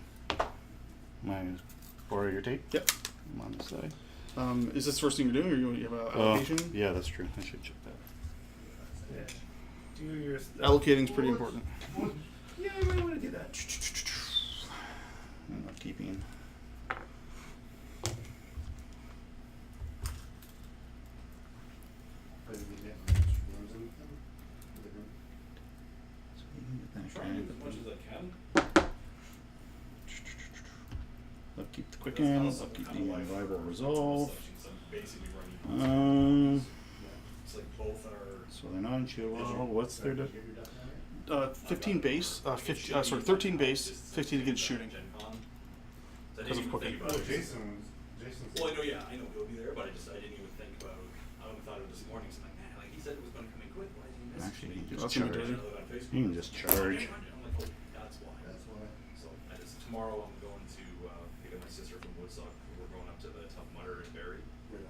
My borrow your tape? Yep. I'm on the side. Is this the first thing you're doing, or you have an Oh, allocation? yeah, that's true. I should check that. Do your stuff. Allocating is pretty important. Yeah, I might want to do that. I'm not keeping. But if you get rooms in them, So you can get that Try and guy. do as much as I can. Upkeep the quicken, upkeep the Rival Resolve. So I'm basically running. It's like both are. So they're not in shield wall. What's their 15 base, 13 base, 15 against shooting. Because of cooking. Oh, Jason's. Well, I know, yeah, I know he'll be there, but I didn't even think about. I only thought of it this morning. So I'm like, man, like he said it was going to come in quick. Why is he missing? Actually, you That's just gonna be charge. dirty. You can just charge. I'm like, oh, that's why. That's why. So I just tomorrow I'm going to pick up my sister from Woodstock. We're going up to the Tough Mudder in Barrie.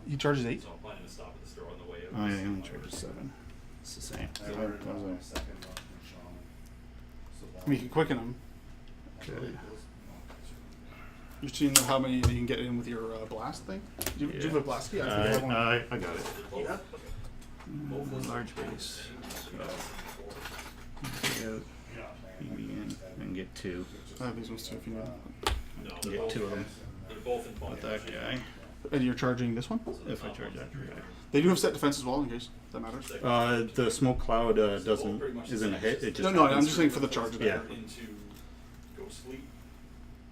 He charges 8. So I'm planning to stop at the store on the way out. Oh yeah, you only charge 7. It's the same. I ordered my second one from Shaman. So I mean, you can quicken him. Okay. You've seen how many you can get in with your blast thing? Do you have a blast key? I think I have one. I got it. Yeah. Large base. So, begin and get 2. I have these ones too if you need them. No, You get 2 of them They're both in with that guy. And you're charging this one? If I charge that guy. They do have set defense as well, in case that matters. The smoke cloud isn't a hit. It just No, I'm happens. just saying for the charge. Yeah. into Ghost Fleet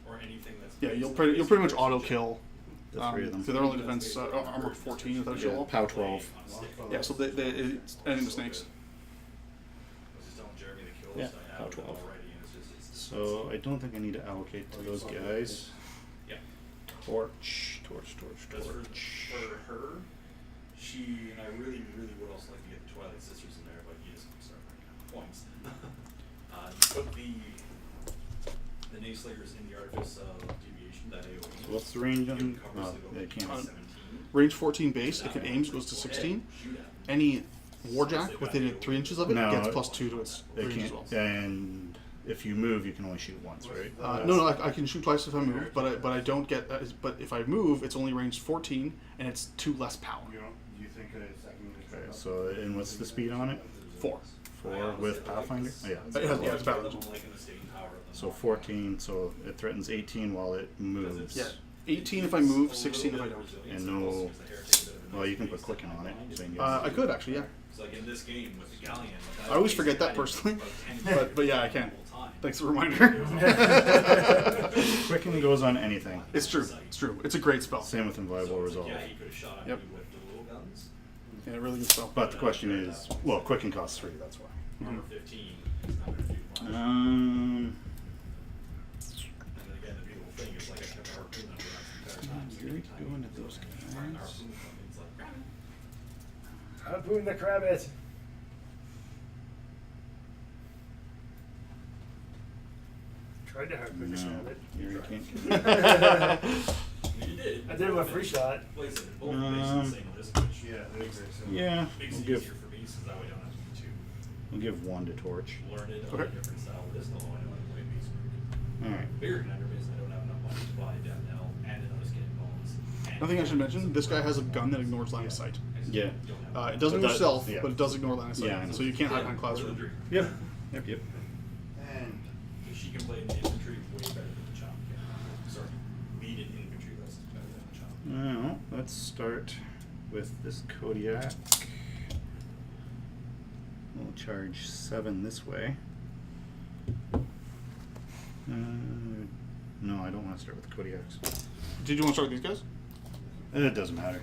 or anything that's. Yeah, you'll pretty much auto kill. The 3 of them. So they're only defense armor 14 without shield Yeah, wall. POW 12. Yeah, so it's ending the snakes. I was just telling Jeremy the kills. Yeah, I POW have them 12. already, and it's just. So I don't think I need to allocate to those guys. Yeah. Torch. Because for her, she and I really would also like to get the Twilight Sisters in there, but you just start running out of points. You put the Nayslayers in the Artifice of Deviation, that AoE. So what's the range on? It covers Oh, the they can't. 17. Range 14 base. If it aims, goes to 16. Any warjack within 3 inches of it No, gets +2 to its They range as well. can't. And if you move, you can only shoot once, right? No, I can shoot twice if I move, but I don't get. But if I move, it's only range 14, and it's 2 less power. You know, do you think a second? Okay, so and what's the speed on it? 4. 4 with Pathfinder. Oh, yeah. Yeah, it's balance. So 14. So it threatens 18 while it moves. Yeah, 18 if I move, 16 if I don't. And no. Well, you can put quicken on it. So you can I could actually, yeah. So like in this game with the Galleon. I always forget that personally, but yeah, I can. Thanks for the reminder. Quicken goes on anything. It's true. It's true. It's a great spell. Same with Inviolable Resolve. Yeah, he could have shot at Yep. me with the little guns. Yeah, really good spell. But the question is, well, Quicken costs 3. That's why. Armor 15 is not going to do much. Um. And then again, the beautiful thing is like I kept a harpoon under that entire time. So Here we every go time into you those fire guys. an harpoon from it, it's like, grab it. Harpoon the Krabbit. Tried to harpoon the No, Krabbit. you can't. You did. I did with a free shot. Like I said, they're both basically the same list, which Yeah, they're very similar. Yeah, makes we'll it give easier for me, since that way I don't have to be too we'll give 1 to Torch. learned on Okay. a different style. This is the one I know I play basic. All right. Bigger conundrum is I don't have enough money to buy Damnell and another skin bones. and- Another thing I should mention: this guy has a gun that ignores line of sight. Yeah. It doesn't But move that- stealth, yeah. but it does ignore line of sight. Yeah, I know. So you can't hide behind clouds. What a dream. Yep. Yep. And So she can play in the infantry way better than the chop can. Sorry, lead in infantry list better than the chop. Well, let's start with this Kodiak. We'll charge 7 this way. No, I don't want to start with the Kodiaks. Did you want to start with these guys? It doesn't matter.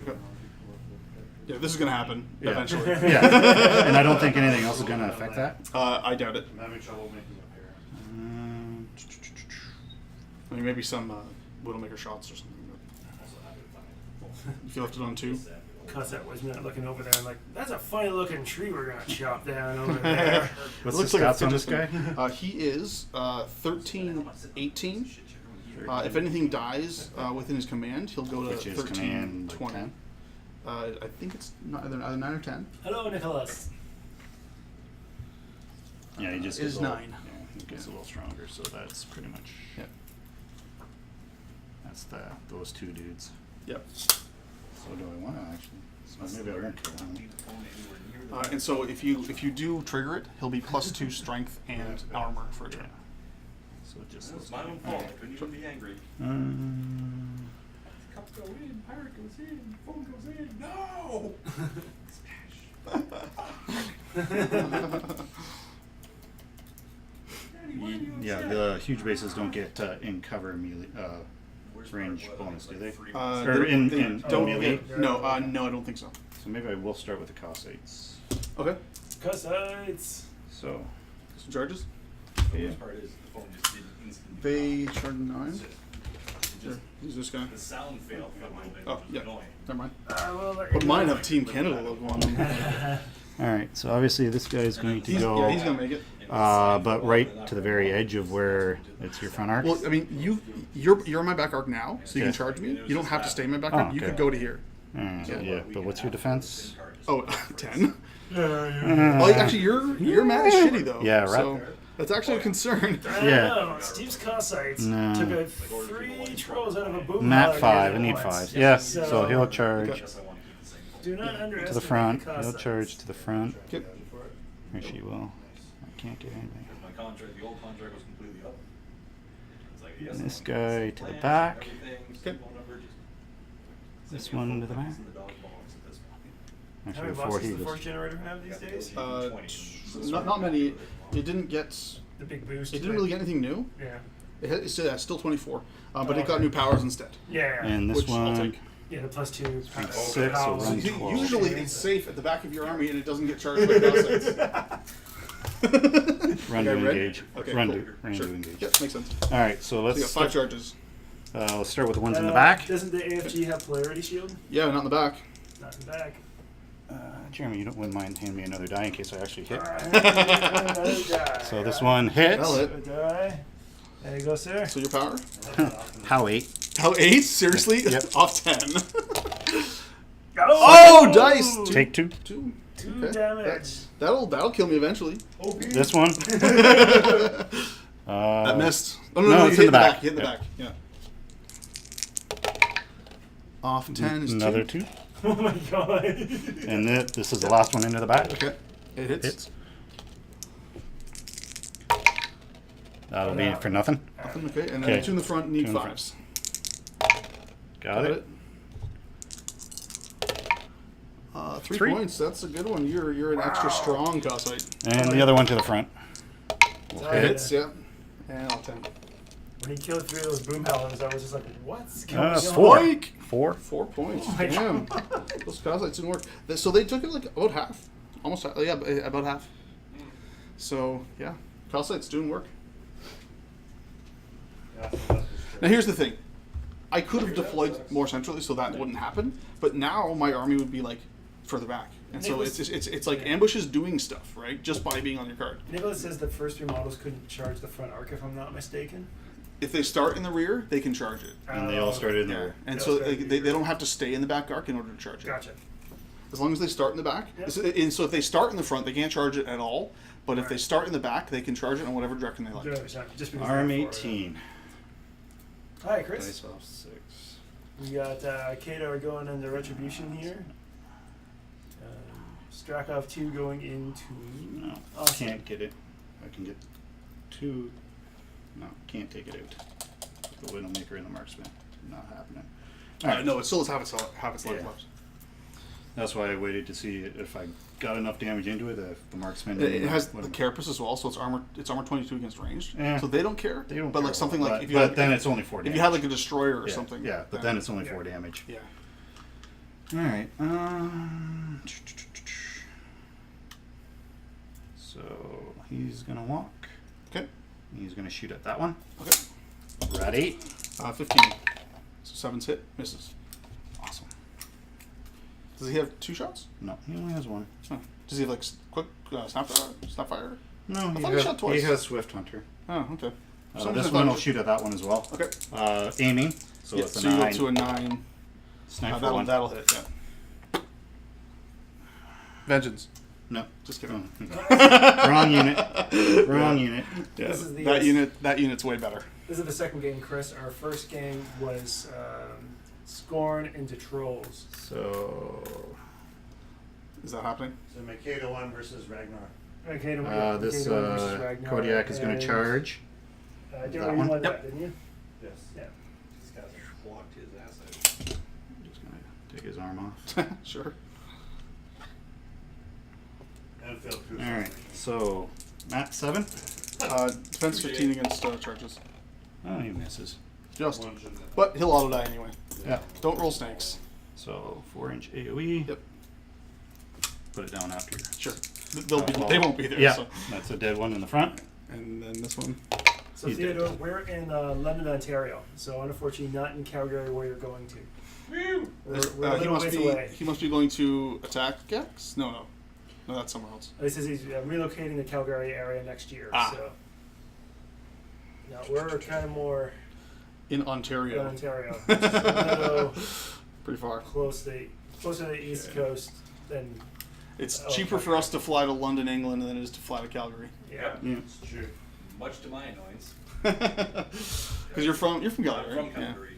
Yeah, this is gonna happen Yeah. eventually. Yeah. And I don't think anything else is going to affect that. I doubt it. I'm having trouble making a pair. I mean, maybe some Widowmaker shots or something. Also happy to find If you left it on 2. Cossack was not looking over there and like, that's a funny looking tree we're gonna chop down over there. What's Looks the like a stats on this fidget guy? spinner. He is 13, 18. If anything dies within his command, he'll go to Which is 13, command, like 20. 10? I think it's either 9 or 10. Hello, Nicholas. Yeah, he just It gets is a little, 9. Yeah, he gets a little stronger, so that's pretty much. Yeah. That's those 2 dudes. Yep. So do I want to actually? So maybe I won't kill him. And so if you do trigger it, he'll be +2 strength and armor for a turn. So just It's my own fault. I couldn't even be angry. Cup go in, pirate goes in, phone goes in. No! Yeah, the huge bases don't get in cover melee range bonus, do they? Or in melee? No, no, I don't think so. So maybe I will start with the Cossaites. Okay. Cossaites. So Some charges. The yeah. worst part is the phone just didn't instantly. They charge 9. It Sure. just, He's just gonna. the sound failed for a little bit, Oh, which was yeah. annoying. Never mind. Well, But mine have Team Canada logo on them. All right. So obviously this guy is going to Yeah, go, he's gonna make it. but right to the very edge of where it's your front arc. Well, I mean, you're in my back arc now, so you can Okay. charge me. You don't have to stay in my back Oh, arc. You okay. could go to here. Yeah. But what's your defense? Oh, 10. Uh, Well, actually, your mat is shitty though. Yeah, right. So that's actually a concern. I don't Yeah. know. Steve's Cossaites No. took a 3 trolls out of a boom. Mat hog 5. I at need once. 5. Yeah. So he'll charge Guess I want to keep the same phone. Do not underestimate to the front. the He'll Cossaites. charge to the front. Okay. Or she will. I can't get anything. Because my contract, the old contract was completely up. It's like, yes, This I want guy the to the plan, back. everything, Okay. phone number, just This send me a one phone to the number, back. it's in the dog box at this point. How Actually, many 4 boxes does the heals. Force Generator have these days? Not many. It didn't get. The big boost. It didn't really get anything new. Yeah. It's still 24, but Oh, it got okay. new powers instead. Yeah. And this Which I'll one. take. Yeah, the +2. Six, power. so run 12. Usually it's safe at the back of your army and it doesn't get charged by Cossaites. Run to Okay, red? engage. Okay, Run cool. to Sure. engage. Yep, makes sense. All right, so So let's you got 5 charges. let's start with the ones in the back. Doesn't the AFG have Polarity Shield? Yeah, not in the back. Not in the back. Jeremy, you wouldn't mind handing me another die in case I actually hit. Another die. So this one hits. That'll hit. A die. There you go, sir. So your power? How 8? How 8? Seriously? Yep. Off 10. Oh, Oh, dice! Take 2. 2. 2 Okay. damage. That'll kill me eventually. This one. That missed. Oh, no, no, it's you in the hit back. You hit the Yeah. back. Yeah. Off 10 is Another 2. 2. Oh my god. And this is the last one into the back. Okay. It hits. Hits. That'll be for nothing. Nothing, okay. And then Okay. 2 in the front, need Two in the 5s. Got it. 3 3. points. That's a good one. You're an extra strong Cossite. And the other one to the front. Oh, It yeah. hits, yeah. And off 10. When he killed 3 of those boom howlers, I was just like, what's going on? 4. Spike! 4. 4 points. Oh my Damn. God. Those Cossites didn't work. So they took it like about half. Almost half. Yeah, about half. So, yeah. Cossites doing work. Now here's the thing. I could have deployed more centrally so that wouldn't happen, but now my army would be like further back, and so it's like ambush is doing stuff, right? Just by being on your card. Nicholas says the first 3 models couldn't charge the front arc, if I'm not mistaken. If they start in the rear, they can charge it. And they all started in the rear. And Yeah, so okay. they don't have to stay in the back arc in order to charge it. Gotcha. As long as they start in the back. Yep. And so if they start in the front, they can't charge it at all. But if they Right. start in the back, they can charge it in whatever direction they like. Just because Arm they're for it. 18. Hi, Chris. Dice off 6. We got Kadar going into Retribution here. Strakov 2 going into. No, Awesome. can't get it. I can get 2. No, can't take it out. The Widowmaker and the Marksman. Not happening. No, it still has half its life Yeah. left. That's why I waited to see if I got enough damage into it. The Marksman. It and has the the Widowmaker. carapace as well, so it's armor 22 against ranged. Yeah. So they don't care. They don't but care like something about like that. if you but had, then it's only 4 if damage. you had like a destroyer or yeah, something. Yeah, but then it's only 4 damage. Yeah. All right. So he's gonna walk. Okay. He's gonna shoot at that one. Okay. Ready? 15. So 7's hit, misses. Awesome. Does he have 2 shots? No, he only has 1. Oh. Does he have like quick snapfire? No, thought he shot twice. he has Swift Hunter. Oh, okay. For some This reason I one thought will shoot at that one as well. Okay. Aiming. So Yeah, it's a so you 9. go to a 9. Sniper That'll, one. that'll hit. Yeah. Vengeance. No. Just kidding. Oh. Wrong unit. Wrong unit. Yeah, This is the that unit's way better. This is the second game, Chris. Our first game was Scorn into Trolls. So Is that happening? So Makeda 1 versus Ragnar. Okay, This Kodiak is going to charge. Daryl, that you one? won Yep. that, didn't you? Yes. Yeah. These guys have blocked his ass out. Just going to take his arm off. Sure. And Phil Cruz. All right. So Matt 7. Defense 15 against charges. Oh, he misses. Just. One should- But he'll auto die anyway. Yeah. Don't roll snakes. So 4-inch AOE. Yep. Put it down after. Sure. They won't be there. Yeah. So. That's a dead one in the front. And then this one. So He's Theodore, dead. we're in London, Ontario. So unfortunately, not in Calgary where you're going to. Woo! We're a he little must ways be. away. He must be going to attack Gex. No, that's somewhere else. He says he's relocating the Calgary area next year. Ah. So. No, we're kind of more In Ontario. in Ontario. Which is a little Pretty far. closer to the East Coast than. It's Oh, cheaper for us to fly to London, England, than it is to fly to Calgary. Yeah. Yeah. It's true. Much to my annoyance. Because you're from Calgary, I'm right? from Calgary.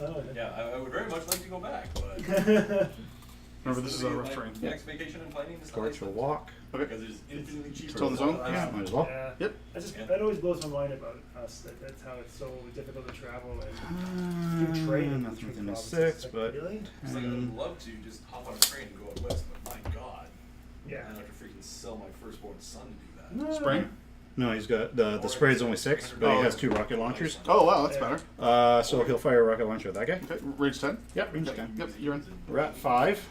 Oh, Yeah, I would very much like to go back, but Remember, this is a rough my terrain. next vacation I'm planning is Torch will walk. Okay. because it's infinitely cheaper. Still in the zone? Yeah, might as well. Yeah. Yep. That always blows my mind about us. That's how it's so difficult to travel and do trade in Nothing between within a provinces. 6, Like, but really? It's like I'd love to just hop on a train and go out west, but my god, Yeah. I have to freaking sell my firstborn son to do that. Spring? No, he's got the sprayd's only 6, but he has 2 rocket launchers. Oh, wow, that's Yeah. better. So he'll fire a rocket launcher at that guy. Okay, range 10. Yep, range 10. Yep, you're in. We're at 5.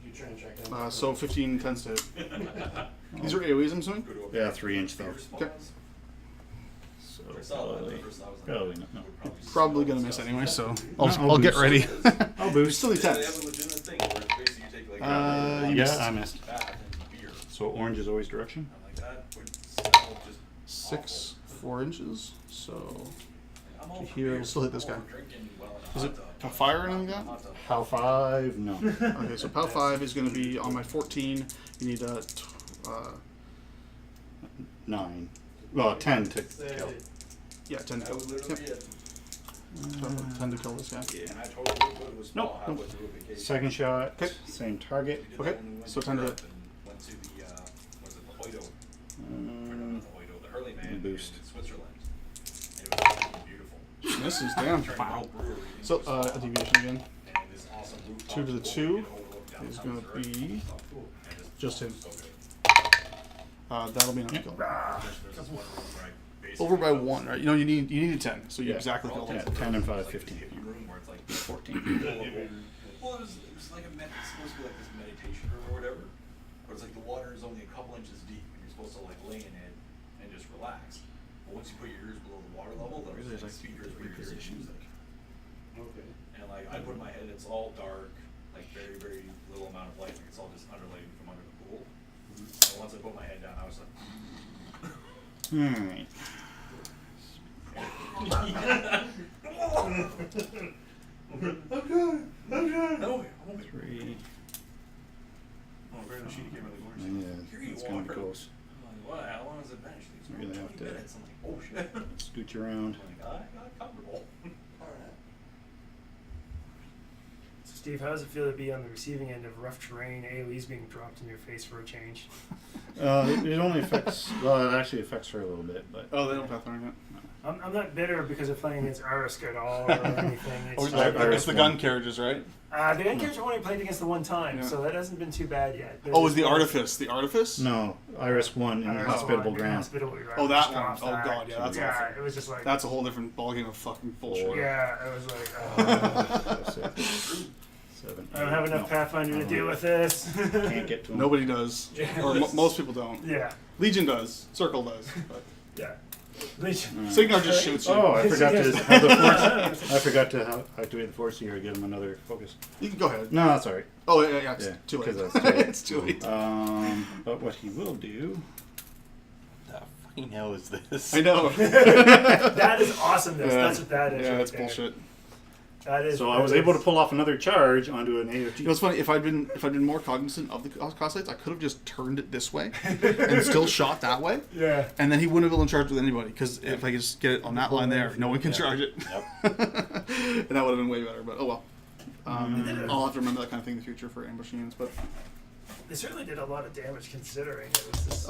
You try and check that. So 15 tends to hit. These are AoEs, I'm assuming? Go to a Yeah, 3-inch though. beer Okay. spas. So I saw that probably, the first I was like, probably not. No. would probably Probably smell gonna miss disgusting. anyway, so I'll I'll get boost. ready. I'll You boost. still need They have 10s. a legitimate thing where it's basically you take like You Yeah, missed. I missed. bath and beer. So orange is always direction. I'm like, that would smell just 6, 4 inches. So, awful. I'm all for Here, beer, we'll still hit this or guy. drinking well in a Is hot it tub. a fire or anything like that? Hot tub. How 5? No. okay, so POW 5 is going to be on my 14. You need 9. Well, 10 to kill. yeah, 10 I to would kill. literally Yep. it. 10 to kill this guy. And I totally would go to a spa Nope, halfway nope. through a vacation. Second shot, Okay. same target. We did Okay, that when we went so to 10 to Europe hit. and went to the was it the Hoydo? Or no, Um, not the Hoydo, the Hurley Man boost. in Switzerland. And it was freaking beautiful. Misses, damn. Turned Wow. World Brewery So, into a deviation again. and this awesome rooftop 2 to the pool 2 you can overlook is downtown going to Zurich. be And just him. so good. That'll be enough to kill. There's this one room where I basically Over by was- 1, right? You need a 10, so you Yeah. exactly for all killed Yeah, it. intents and 10 and purposes, 5, it's like 15. a hippie room where it's like 14. Well, it was like it's supposed to be like this meditation room or whatever, but it's like the water is only a couple inches deep, and you're supposed to like lay in it and just relax. But once you put your ears below the water level, there's There's, like like, speakers where you hear the music. Okay. And like I put in my head, it's all dark, like very very little amount of light, like it's all just underlighting from under the pool. And once I put my head down, I was like, Alright. I'm good. no, I'm okay. 3. Oh, very much. She came really gorgeous. Yeah, Here you it's going to are. be close. I'm like, what? How long has it been? She's like, Really 20 have to- minutes. I'm like, oh shit. I'm Scooch around. like, I got comfortable. So Steve, how does it feel to be on the receiving end of rough terrain, AoEs being dropped in your face for a change? It only affects, well, it actually affects her a little bit, but. Oh, they don't path learn yet. I'm not bitter because of playing against Arisk at all or anything. It's Oh, just, Iris it's the won. gun carriages, right? the gun carriage I only played against the one time, Yeah. so that hasn't been too bad yet. But Oh, it's is the been- Artifice? The Artifice? No, Iris won in Iris Hospitable won, Ground. Hospitable Ground. Oh, that Just one. off Oh, that. God, yeah, that's yeah, awful. it was just like That's a whole different ballgame of fucking bullshit. yeah, it was like 7. I don't have enough Pathfinder to deal with this. Can't get to him. Nobody does. Yeah. Or most people don't. Yeah, Legion does. Circle does. But yeah. Legion. Signar just shoots you. Oh, I It's forgot to against- have the force. I forgot to activate the force here. Give him another focus. You can go ahead. No, that's all right. Oh, yeah, it's Yeah, too late. 'cause that's too late. It's too late. But what he will do. The fucking hell is this? I know. That is awesomeness. Yeah. That's what that is. Yeah, right that's there. bullshit. That is. So I that was able to is- pull off another charge onto an AOT. You know, it's funny. If I'd been more cognizant of the cost lights, I could have just turned it this way and still shot that way, Yeah. and then he wouldn't have been in charge with anybody. Because if I could just get it on that line there, no one can charge it. and that would have been way better. But oh well. I'll have to remember that kind of thing in the future for ambush units. But They certainly did a lot of damage considering it was just.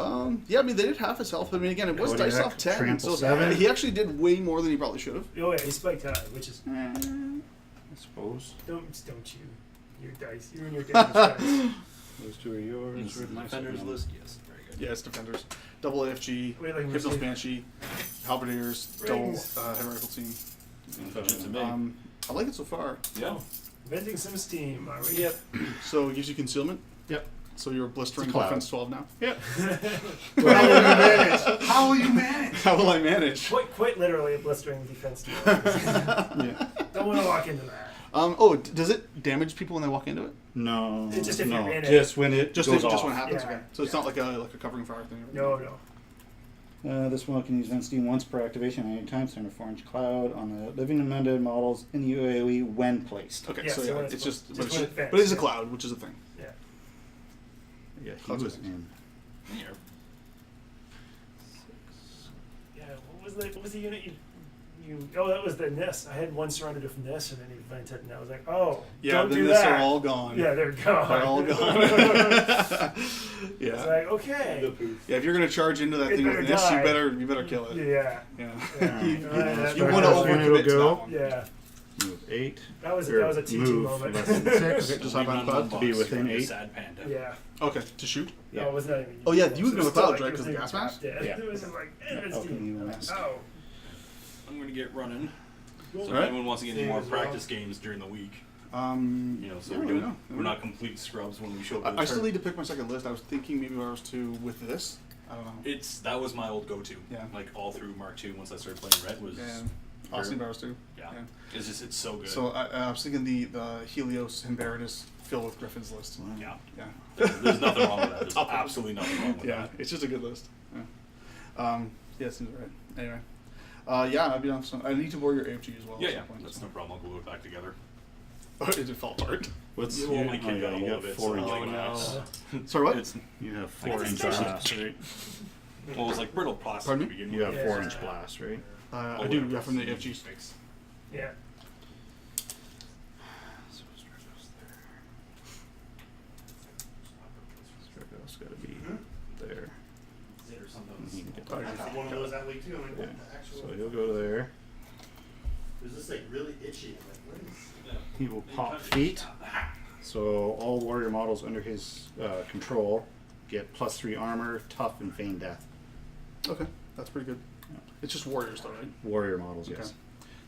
Yeah, I mean, they did half his health. I mean, again, it was Kodiak, dice off 10. trample So 7. he actually did way more than he probably should have. Oh yeah, he spiked high, which is I suppose. don't you? Your dice, you and your damage dice. Those two are yours. This is Where'd the my defenders second one? list. Yes, very good. Yeah, it's defenders. Double AFG, Wait, like, Hypnos Mercy- Banshee, Halberdiers, double Rings. heavy rifle team. Legit to me. I like it so far. Yeah. Venting some steam, are we? Yep. So it gives you concealment. Yep. So you're blistering It's a cloud. defense 12 now. Yep. How will you manage? How will you manage? How will I manage? Quite literally a blistering defense steam. Yeah. Don't want to walk into that. Does it damage people when they walk into it? No. It's just if no. you're in it. Just when it Just goes off. just when it happens. Yeah. Okay. So it's not like a covering fire thing. No, no. This one can use vent steam once per activation at any time. Send a 4-inch cloud on the living amended models in the UAE when placed. Okay. Yeah, so so yeah, when it's it's- just, just but, when it's, it fits, but it is a yeah. cloud, which is a thing. Yeah. Yeah, he Clouds was are- in. Yeah. What was the unit you? Oh, that was the NIS. I had one surrounded with NIS, and then he vented, and I was like, oh, Yeah, don't then do this that. are all gone. Yeah, they're gone. They're all gone. It's yeah. like, okay. Yeah, if you're gonna charge into that It thing with better this, die. you better kill it. Yeah. Yeah. Yeah. you Alright, you want to that's- overcommit to Go. that one. Yeah. Move 8. That was Or a T2 move moment. less than 6. Okay, just hop on the cloud. To be within 8. Sad panda. Yeah. Okay, to shoot. Yeah. No, it was not even. Oh, yeah, it you was ignore the still clouds, like- right, it was 'cause of the gas like mask? Yeah. Yeah. It was just like, it's Okay, steam. you mask. Oh. I'm gonna get running. So if Alright. anyone wants to get any more practice games during the week, so yeah, we're I doing, know. we're not complete scrubs when we show up. I still need to pick my second list. I was thinking maybe I was to with this. I don't know. That was my old go-to. Yeah. Like all through Mark II, once I started playing Red was. And Austin Barrows too. Yeah. It's so good. So I was thinking the Helios and Veritas fill with Griffin's list. yeah. Yeah. There's nothing wrong with that. There's Top of it. absolutely nothing wrong with Yeah, that. it's just a good list. Yeah, yeah, seems right. Anyway, yeah, I'd be on some. I need to warrior AFG as well. Yeah, at yeah. some point, That's so. no problem. I'll glue it back together. It did fall apart. What's Yeah, well, my kid got a you hold got of it, 4 so inch I'm like, glass. Sorry, what? It's You have I guess 4 inch it's blast, right? well, it was like brittle plastic Pardon to me? begin You with. have Yeah. 4 inch blast, right? I Oh, do. whatever. Yeah, from the AFG. Fix. Yeah. So Stragos there. Stragos gotta be there. And he can get I back. got one of those that week too. I'm like, Yeah. what the actual? So he'll go there. Is this like really itchy? I'm like, what is? He will pop feet. So all warrior models under his control get +3 armor, tough, and feign death. Okay, that's pretty good. It's just warriors, though, right? Warrior models, yes. Okay.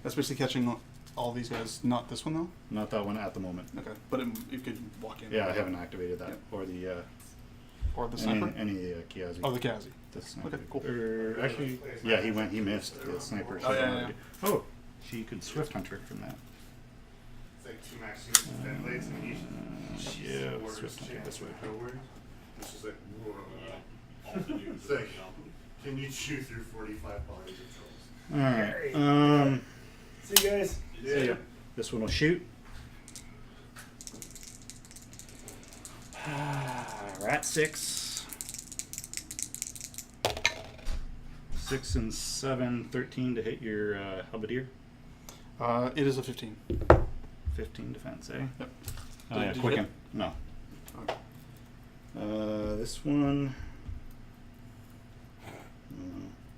That's basically catching all these guys. Not this one though. Not that one at the moment. Okay, but you could walk in. Yeah, I haven't activated that. Yeah. Or the Or the sniper. any of the Kiazi. Oh, the Kazi. The sniper. Okay, cool. Or actually, yeah, he missed the sniper. Oh, yeah. Oh, she could swift hunter from that. It's like 2 max units with 10 blades and each. Yeah, Warriors swift hunter change this way. to warriors. It's just like, whoa. All the dudes It's like, are jumping. can you chew through 45 bodies of trolls? Alright. See you guys. Yeah. This one will shoot. Rat 6. 6 and 7, 13 to hit your halberdier. It is a 15. 15 defense, eh? Yep. Oh, Did yeah, you quicken. hit? No. Okay. This one.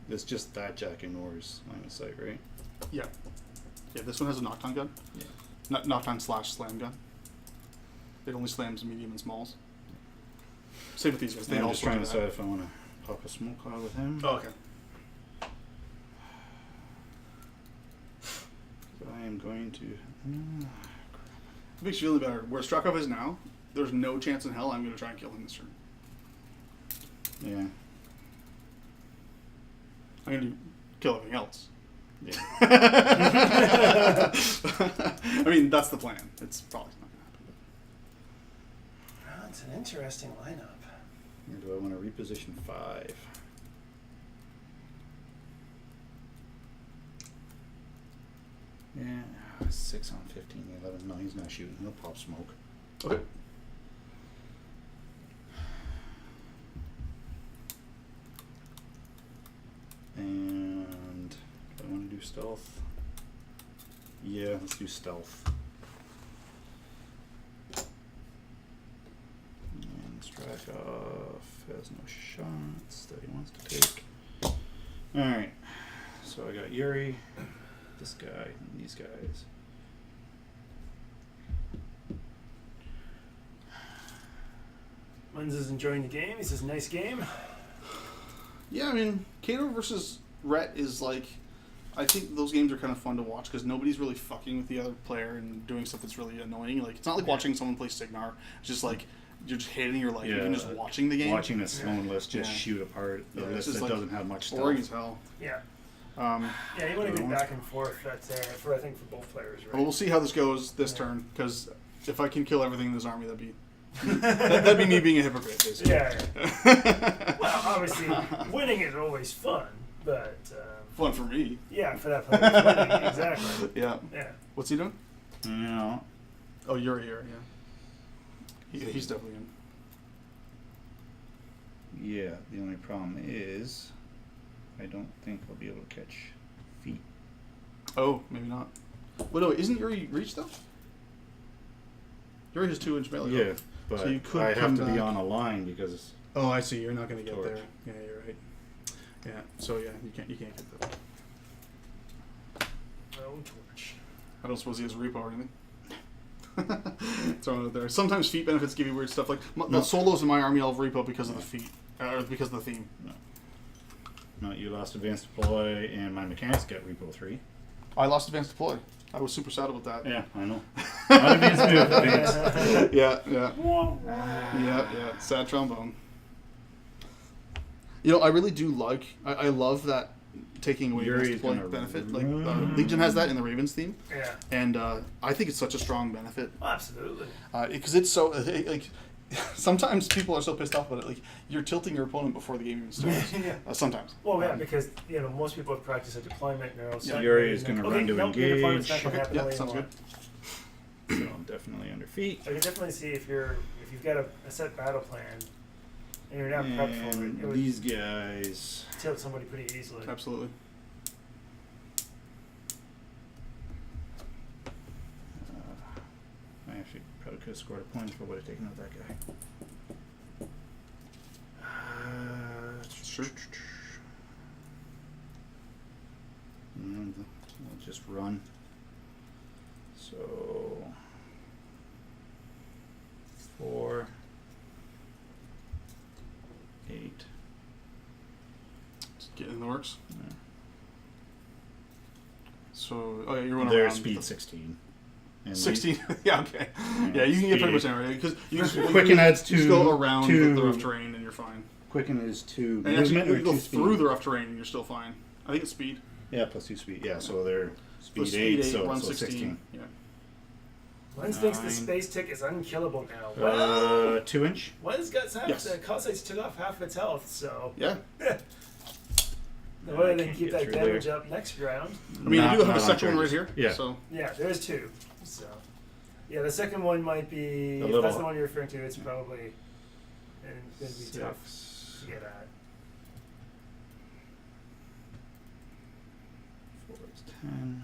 It's just that Jack ignores line of sight, right? Yeah. Yeah, this one has a knockdown gun. Yeah. Knockdown / slam gun. It only slams medium and smalls. Same with these guys. They I'm all just trying to do that. decide if I want to pop a smoke cloud with him. Oh, okay. So I am going to. It makes you feel better. Where Strakov is now, there's no chance in hell I'm going to try and kill him this turn. Yeah. I'm going to kill everything else. Yeah. I mean, that's the plan. It's probably not going to happen. Oh, it's an interesting lineup. Or do I want to reposition 5? Yeah, 6 on 15, 11. No, he's not shooting. He'll pop smoke. Okay. And do I want to do stealth? Yeah, let's do stealth. And stride back off. Has no shots that he wants to take. Alright. So I got Yuri, this guy, and these guys. Munz is enjoying the game. He says, nice game. Yeah, I mean, Kato versus Rhett is like, I think those games are kind of fun to watch because nobody's really fucking with the other player and doing stuff that's really annoying. Like, it's not like watching someone play Signar. It's just like you're just hating your life, even just watching the game. Watching a Sloan list just Yeah. shoot apart the Yeah, it's list just that like doesn't have much stuff. boring as hell. Yeah. Um, Yeah, you want a good back and forth. That's for I think for both players, right? Well, we'll see how this goes this turn because if I can kill everything in this army, that'd be me being a hypocrite, basically. Yeah. Well, obviously, winning is always fun, but Fun for me. yeah, for that player, it's winning, exactly. Yeah. Yeah. What's he doing? Yeah. Oh, Yuri here. Yeah. He's definitely in. Yeah, the only problem is I don't think I'll be able to catch feet. Oh, maybe not. Well, no, isn't Yuri reach though? Yuri has 2-inch melee. Yeah, but So you could I come have to be back. on a line because Oh, I see. You're not going to get Torch. there. Yeah, you're right. Yeah. So yeah, you can't get that. Oh, torch. I don't suppose he has repo or anything. Throwing it there. Sometimes feet benefits give you weird stuff. Like the solos in my army, I'll have repo because of the feet, or because of the theme. no, you lost advanced deploy and my mechanics get repo 3. I lost advanced deploy. I was super sad about that. Yeah, I know. Not advanced move, advanced. Yeah. Sad trombone. You know, I really do like. I love that taking away Yuri's advanced deploy gonna benefit. Like run. Legion has that in the Ravens theme, Yeah. and I think it's such a strong benefit. Oh, absolutely. Because it's so like sometimes people are so pissed off about it. Like you're tilting your opponent before the game even starts. Yeah. Sometimes. Well, yeah, because most people have practiced a deployment and they're all set. Yuri is gonna run to Your deployment's not engage. gonna happen the Yeah, way you sounds want. good. So I'm definitely under feet. I can definitely see if you've got a set battle plan and you're not prepped for it, it And would these guys. tilt somebody pretty easily. Absolutely. I actually probably could have scored a point if I would have taken out that guy. Sure. And we'll just run. So 4, 8. Just get in the works. Yeah. So oh yeah, you're going Their around. speed 16. And 16. Yeah, okay. Yeah, you can get pretty much speed. anywhere because you just Quicken adds you just 2 go around two- the rough terrain and you're fine. Quicken is 2 And actually, movement you or can go 2 speed? through the rough terrain and you're still fine. I think it's speed. Yeah, plus 2 speed. Yeah, so they're So speed 8, so, run so 16. Yeah. Lens thinks the 9. space tick is unkillable now. Well, 2 inch? Lens got half Yes. the Cossacks took off half of its health, so Yeah. the way they can't keep get that through damage there. up next round. I mean, Not- you do have not a on second one right charges. here. Yeah. So Yeah, there's 2. So yeah, the second one might be A if little- that's the one you're referring to, it's probably going to be tough 6. to get at. 4 is 10.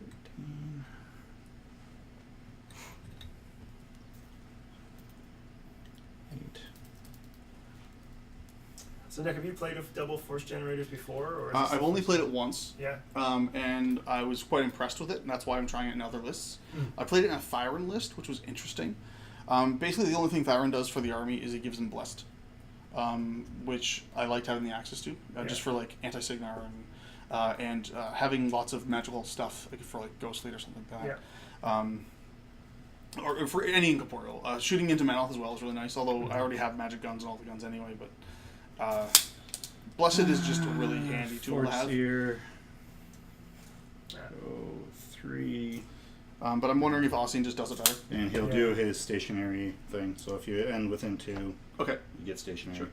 13. 8. So Nick, have you played with double force generators before, or is this I've the only first- played it once. Yeah. And I was quite impressed with it, and that's why I'm trying it in other lists. Mm. I played it in a Thyron list, which was interesting. Basically, the only thing Thyron does for the army is it gives them Blessed, which I liked having the access to, just Yeah. for like anti-Signar and having lots of magical stuff like for like Ghost Fleet or something like that. Yeah. Or for any incorporeal. Shooting into Manoth as well is really nice, although I already have magic guns and all the guns anyway, but Blessed is just a really handy tool to Force have. here. Yeah. So 3. But I'm wondering if Ossian just does it better. And he'll Yeah. do his stationary thing. So if you end within 2, Okay. you get stationary. Sure.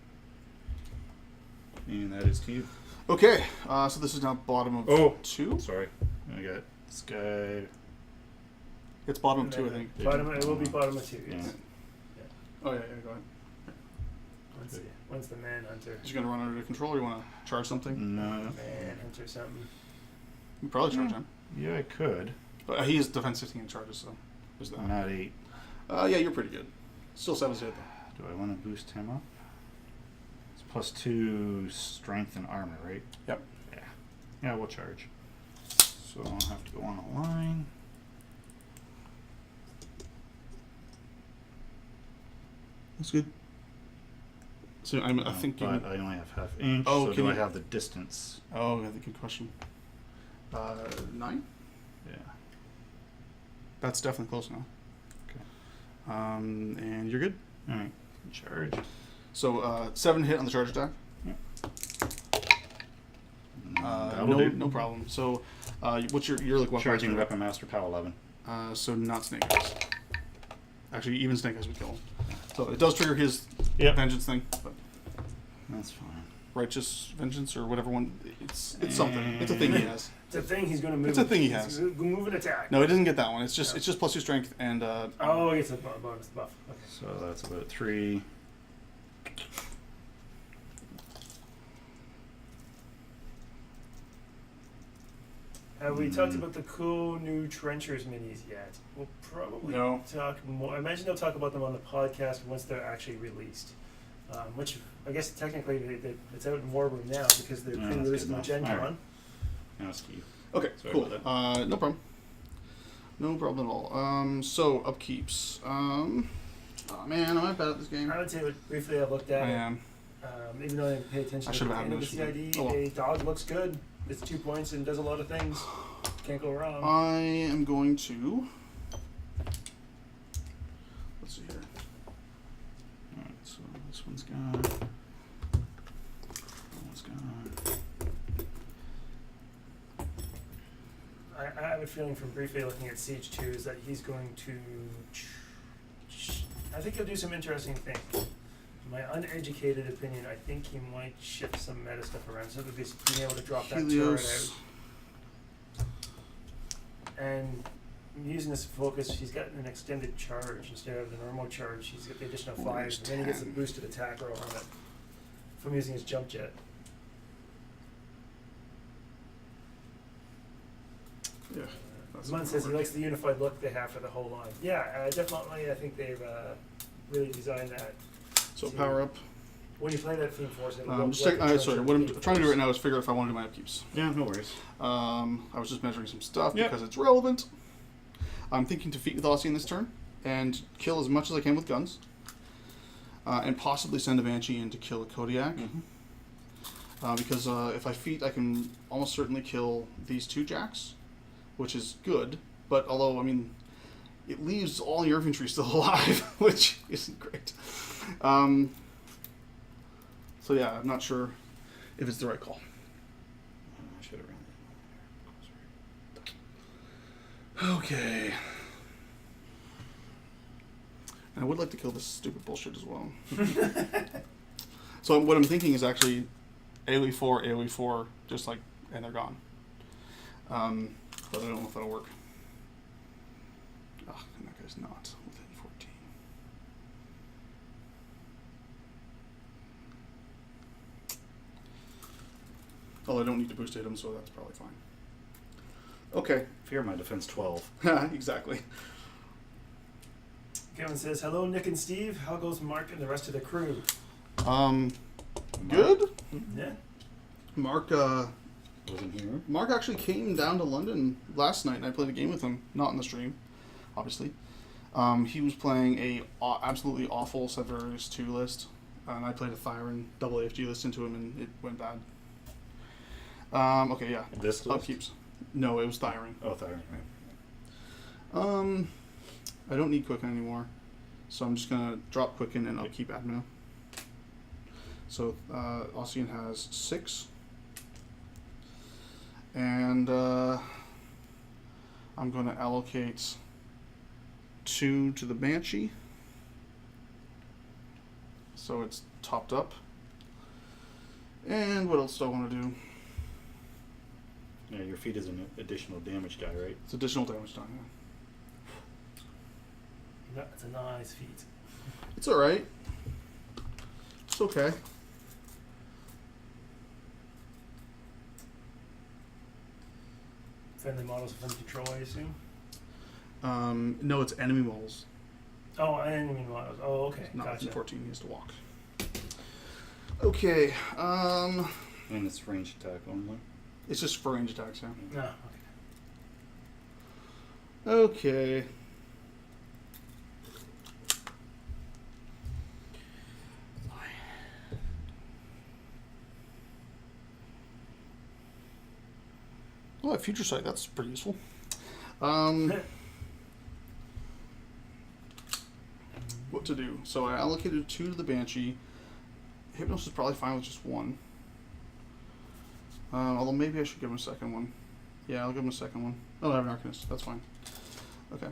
And that is to you. Okay, so this is now bottom of Oh. 2. Sorry. I got this guy. It's bottom of And 2, I then think. Bottom, it will be bottom of 2. Yes. Yeah. Oh yeah, go ahead. Once the manhunter, Is you gonna run under control, or you want to charge something? No. manhunter something. You can probably charge him. Yeah, I could. But he is defense 15 and charges, so there's I'm that. at 8. Yeah, you're pretty good. Still 7s to hit though. Do I want to boost him up? It's +2 strength and armor, right? Yep. Yeah. Yeah, we'll charge. So I'll have to go on a line. That's good. So I think you. But I only have half inch. Oh, so can do I you- have the distance? Oh, that's a good question. 9. Yeah. That's definitely close now. Okay. And you're good. All right. Charge. So 7 hit on the charge attack. That'll No, do. no problem. So, what's you're like what? Charging master? Weapon Master PAL 11. So not Snake Eyes. Actually, even Snake Eyes would kill him. So it does trigger his Yep. vengeance thing, but That's fine. righteous vengeance or whatever one. It's something. It's a thing he has. It's a thing he's going to move. It's a thing he He's has. gonna move and attack. No, it doesn't get that one. It's just +2 strength and. Oh, it's a bonus buff. Okay. So that's about 3. Have we talked about the cool new Trenchers minis yet? We'll probably No. talk more. I imagine they'll talk about them on the podcast once they're actually released. Which I guess technically it's out in War Room now because they're Yeah, being that's released good on enough. Gen Con. Alright. Now Steve. Okay, Sorry cool. about No problem. No problem at all. So upkeeps. Oh man, am I bad at this game? I would say briefly I've looked at I it. am. Even though I didn't pay attention I to should the have end had of the noticed CID, it. Oh, well. a dog looks good. It's 2 points and does a lot of things. Can't go wrong. I am going to. Let's see here. Alright, so this one's gone. That one's gone. I have a feeling from briefly looking at Siege 2 is that he's going to. I think he'll do some interesting things. In my uneducated opinion, I think he might shift some meta stuff around. So that he's being able to drop that turret Helios. out. And using this focus, he's got an extended charge instead of the normal charge. He's got the additional 5, there's and then he gets the 10. boosted attack roll on it from using his jump jet. Yeah. that's Mun gonna says he work. likes the unified look they have for the whole line. Yeah, definitely. I think they've really designed that. So power up. When you play that Theme Force, it'll look Just like check, a Trencher sorry, what I'm Theme trying to do Force. right now is figure out if I want to do my upkeeps. Yeah, no worries. I was just measuring some stuff Yep. because it's relevant. I'm thinking defeat with Aussie in this turn and kill as much as I can with guns. And possibly send a Banshee in to kill a Kodiak. Because if I feat, I can almost certainly kill these 2 jacks, which is good. But although, I mean, it leaves all your infantry still alive, which isn't great. So yeah, I'm not sure if it's the right call. I should have ran Okay. And I would like to kill this stupid bullshit as well. So what I'm thinking is actually AoE 4, just like, and they're gone. But I don't know if that'll work. Ah, and that guy's not within 14. Well, I don't need to boost hit him, so that's probably fine. Okay. Fear my defense 12. Exactly. Kevin says, "Hello, Nick and Steve. How goes Mark and the rest of the crew?" Good. Yeah. Mark Wasn't here. Mark actually came down to London last night, and I played a game with him. Not on the stream, obviously. He was playing a absolutely awful Severus 2 list, and I played a Thyron double AFG list into him, and it went bad. Okay, yeah. This list? Upkeeps. No, it was Thyron. Oh, Thyron. I don't need Quicken anymore, so I'm just gonna drop Quicken and upkeep Admino. So Ossian has 6, and I'm gonna allocate 2 to the Banshee, so it's topped up. And what else do I want to do? Yeah, your feat is an additional damage die, right? It's additional damage done. Yeah. It's a nice feat. It's all right. It's okay. Friendly models from control, I assume. No, it's enemy models. Oh, I didn't even want. Oh, okay. Not Gotcha. within 14. He has to walk. Okay. And it's range attack only. It's just for range attacks, yeah. No. Okay. Oh, future sight. That's pretty useful. What to do? So I allocated 2 to the Banshee. Hypnos is probably fine with just 1. Although maybe I should give him a second one. Yeah, I'll give him a second one. Oh, I have an Arcanist. That's fine. Okay.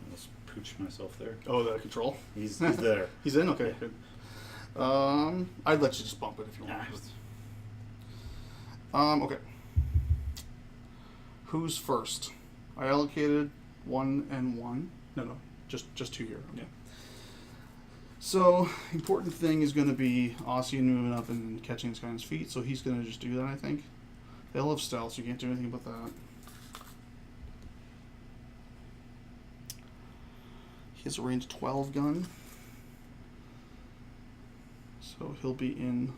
Let's pooch myself there. Oh, the control. He's there. He's in. Okay, good. I'd let you just bump it if you want. Okay. Who's first? I allocated 1 and 1. No, just 2 here. Okay. So important thing is going to be Ossian moving up and catching this guy on his feet. So he's going to just do that, I think. They'll have stealth, so you can't do anything about that. He has a range 12 gun. So he'll be in.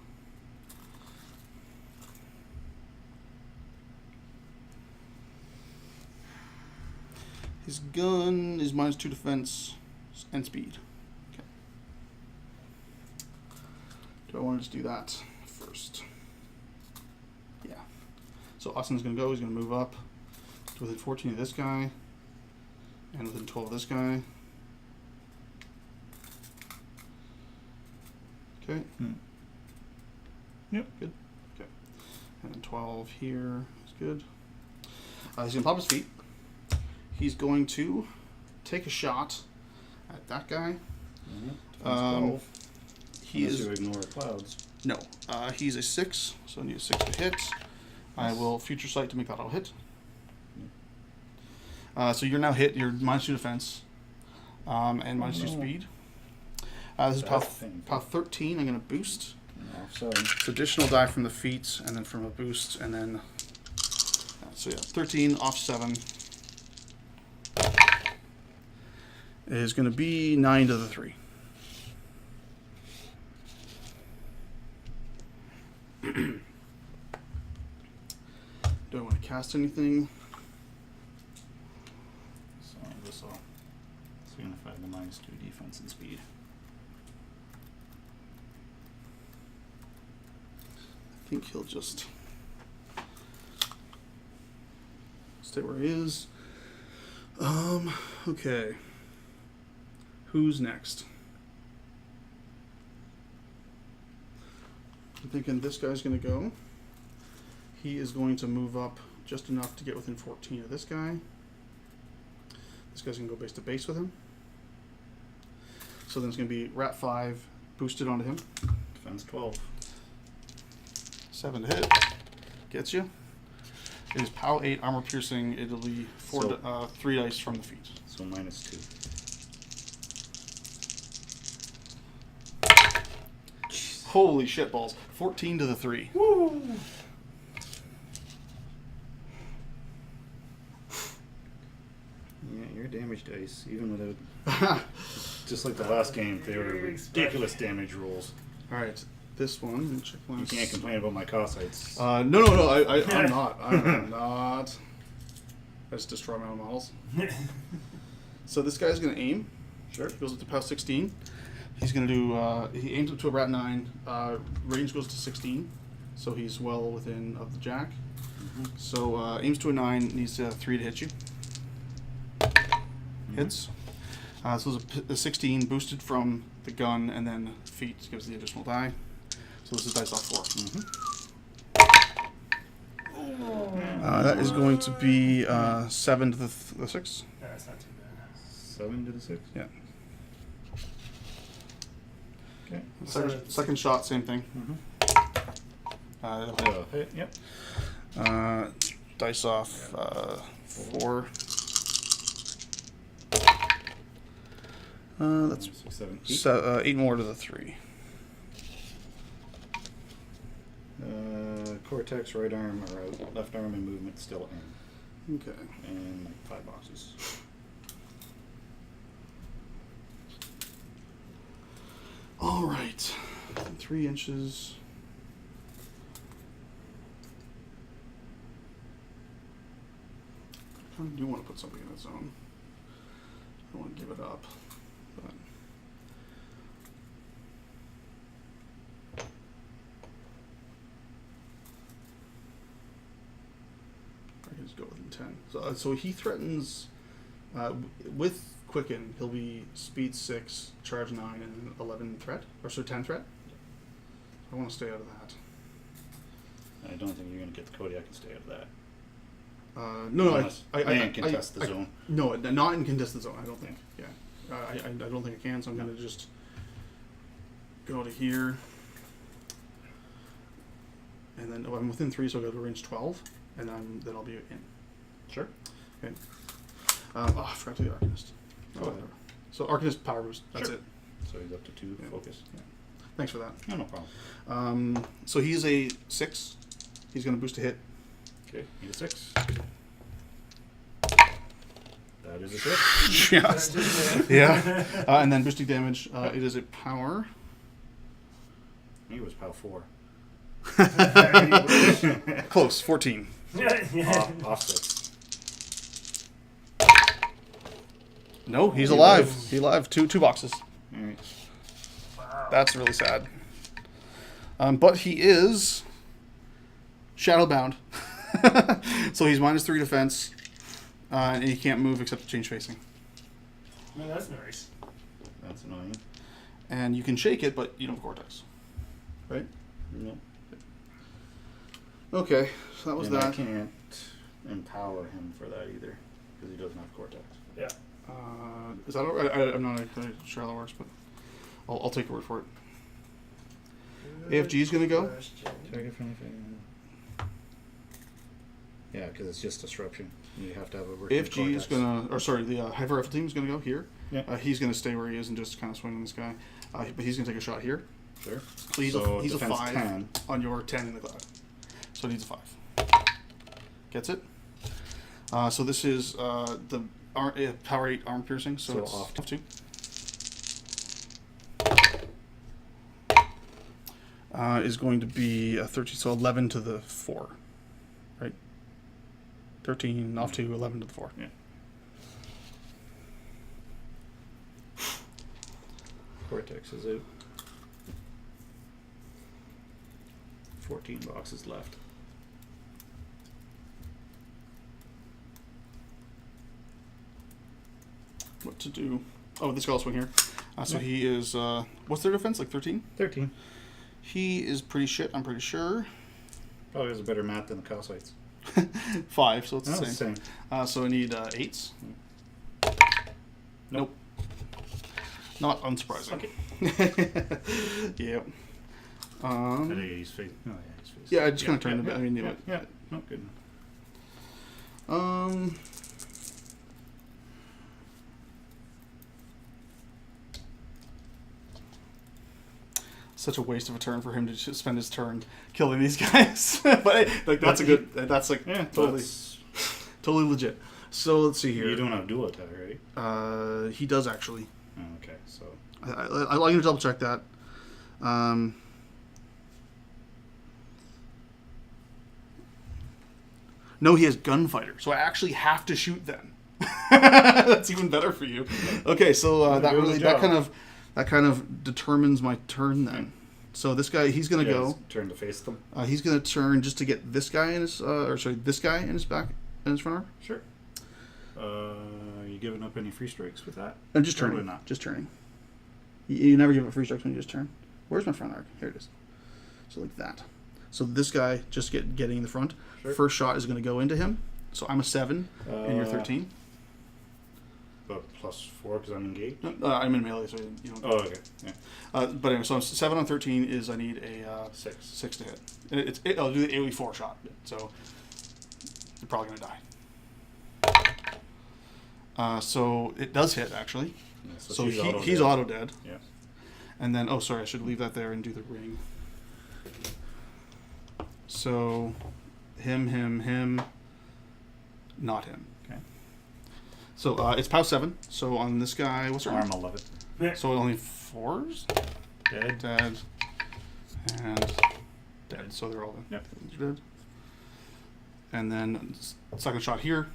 His gun is -2 defense and speed. Okay. Do I want to just do that first? Yeah. So Austin's going to go. He's going to move up to within 14 of this guy and within 12 of this guy. Okay. Yep. Good. Okay. And then 12 here is good. He's going to pop his feet. He's going to take a shot at that guy. He Unless is you ignore clouds. no. He's a 6, so I need a 6 to hit. I will future sight to make that all hit. So you're now hit. You're -2 defense, and -2 speed. This is Bad path thing. 13. I'm going to boost. Offset. It's additional die from the feet, and then from a boost, and then so yeah, 13 off 7 is going to be 9 to the 3. Do I want to cast anything? So this will signify the -2 defense and speed. I think he'll just stay where he is. Okay. Who's next? I'm thinking this guy's going to go. He is going to move up just enough to get within 14 of this guy. This guy's going to go base to base with him. So then it's going to be Rat 5 boosted onto him. Defense 12. 7 to hit. Gets you. It is POW 8, armor piercing. It'll be 3 dice from the feet. So -2. Holy shit balls. 14 to the 3. Woo! Yeah, your damage dice, even without, just like the last game, they were ridiculous damage rolls. Alright, this one. Let me check my You can't complain about my Cossites. No, I'm not. I'm not. I just destroy my own models. So this guy's going to aim. Sure. He goes up to POW 16. He's going to do, he aims up to a Rat 9. Range goes to 16. So he's well within of the jack. So aims to a 9, needs 3 to hit you. Hits. So it's a 16 boosted from the gun, and then feet gives the additional die. So this is dice off 4. That is going to be 7 to the 6. No, that's not too bad. 7 to the 6. Yeah. Okay. Second shot, same thing. Hit. Yep. Dice off 4. That's 6, 7, 8. 8 more to the 3. Cortex, right arm are out. Left arm and movement still in. Okay. And like 5 boxes. All right, 3 inches. I kind of do want to put something in its zone. I don't want to give it up, but. I can just go within 10. So he threatens, with Quicken, he'll be speed 6, charge 9, and 11 threat, or so 10 threat. I want to stay out of that. I don't think you're going to get the Kodiak and stay out of that. No, Unless they contest the zone. No, not in contested zone. I don't think. Yeah, I don't think I can. So I'm going to just go to here, and then I'm within 3, so I'll go to range 12, and then I'll be in. Sure. Okay. I forgot to do the Arcanist. Go ahead. So Arcanist power boost. That's Sure. it. So he's up to 2 Yeah. focus. Yeah. Thanks for that. No, no problem. So he's a 6. He's going to boost a hit. Okay, need a 6. That is a 6. Yes. Yeah. And then boosting damage. It is a power. I think it was POW 4. Close. 14. Off 6. No, he's alive. He's alive. Two boxes. Alright. That's really sad. But he is shadowbound. So he's -3 defense. And he can't move except to change facing. Man, that's nice. That's annoying. And you can shake it, but you don't have Cortex. Right? Nope. Okay, so that was And I that. can't empower him for that either, because he doesn't have Cortex. Yeah. Is that I'm not sure how that works, but I'll take your word for it. AFG is going to go. Target friendly fire. Yeah, because it's just disruption. You have to have a working AFG is Cortex. going to, or sorry, the Hyper Rifle team is going to go here. Yeah. He's going to stay where he is and just kind of swing on this guy. But he's going to take a shot here. Sure. So he's So he's a defense 5 10. on your 10 in the cloud. So it needs a 5. Gets it? So this is the power 8 arm piercing. So, So it's off. off 2. Is going to be a 13, so 11 to the 4. Right? 13 off to 11 to the 4. Yeah. Cortex is out. 14 boxes left. What to do? Oh, this guy will swing here. So Yeah. he is, what's their defense? Like 13? 13. He is pretty shit, I'm pretty sure. Probably has a better math than the Calcites. 5, so it's No, the it's same. the same. So I need 8s. Nope. Not unsurprising. Yep. He's face. Oh, yeah, he's face. Yeah, I just kind of turned a bit. I mean, yeah. No, good. Such a waste of a turn for him to just spend his turn killing these guys. But hey, like that's a good. That's like Yeah, totally, totally legit. So let's see here. You don't have dual attack, right? He does actually. Oh, okay, so I'm gonna double check that. No, he has gunfighter, so I actually have to shoot them. That's even better for you. Okay, so that doing really the job. that kind of determines my turn then. So this guy, he's gonna go. it's turn to face them. He's gonna turn just to get this guy in his, this guy in his back, in his front arm. Sure. You giving up any free strikes with that? I'm just Probably turning. not. Just turning. You never give up free strikes when you just turn. Where's my front arc? Here it is. So like that. So this guy just getting in the front. Sure. First shot is going to go into him. So I'm a 7 and you're 13. But +4 because I'm engaged. No, I'm in melee, so you don't. Oh, okay. Yeah. But anyway, so I'm 7 on 13 is I need a 6. 6 to hit. And I'll do the AoE 4 shot. So you're probably going to die. So it does hit actually. Yeah, So she's he's auto dead. Yeah. And then, oh, sorry, I should leave that there and do the ring. So, him, not him. Okay. So, it's POW 7. So, on this guy, what's her Arm 11. So, only 4s? Dead. dead, and dead. So they're all Yep. dead. And then second shot here.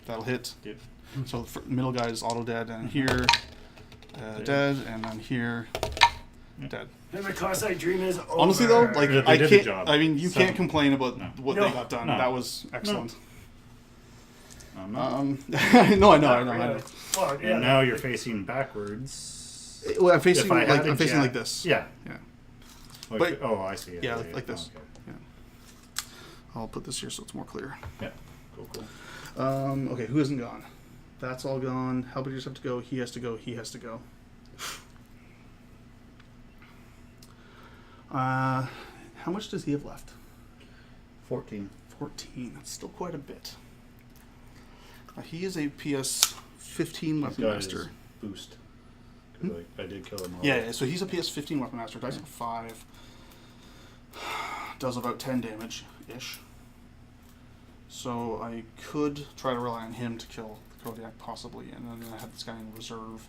That'll hit. Yep. So the middle guy is auto dead, and here dead, and then here dead. And the Cossite Dream is over. Honestly though, like They I did the can't. job. I mean, you So- can't complain about No. what No. they got done. No. That was excellent. I'm not. No, I know. Not I know. really. Well, yeah, And now you're facing backwards. Well, I'm facing If I had a I'm facing jack- like this. Yeah. Yeah. Oh, But- oh, I see. Yeah, like this. Okay. Yeah. I'll put this here so it's more clear. Yeah. Cool. Okay, who isn't gone? That's all gone. Halberdiers have to go. He has to go. He has to go. How much does he have left? 14. 14. That's still quite a bit. He is a PS 15 He's weapon got his master. boost. 'Cause, I did kill him. Yeah, so he's a PS 15 weapon master. Dice of 5. Does about 10 damage ish. So I could try to rely on him to kill the Kodiak possibly, and then I have this guy in reserve.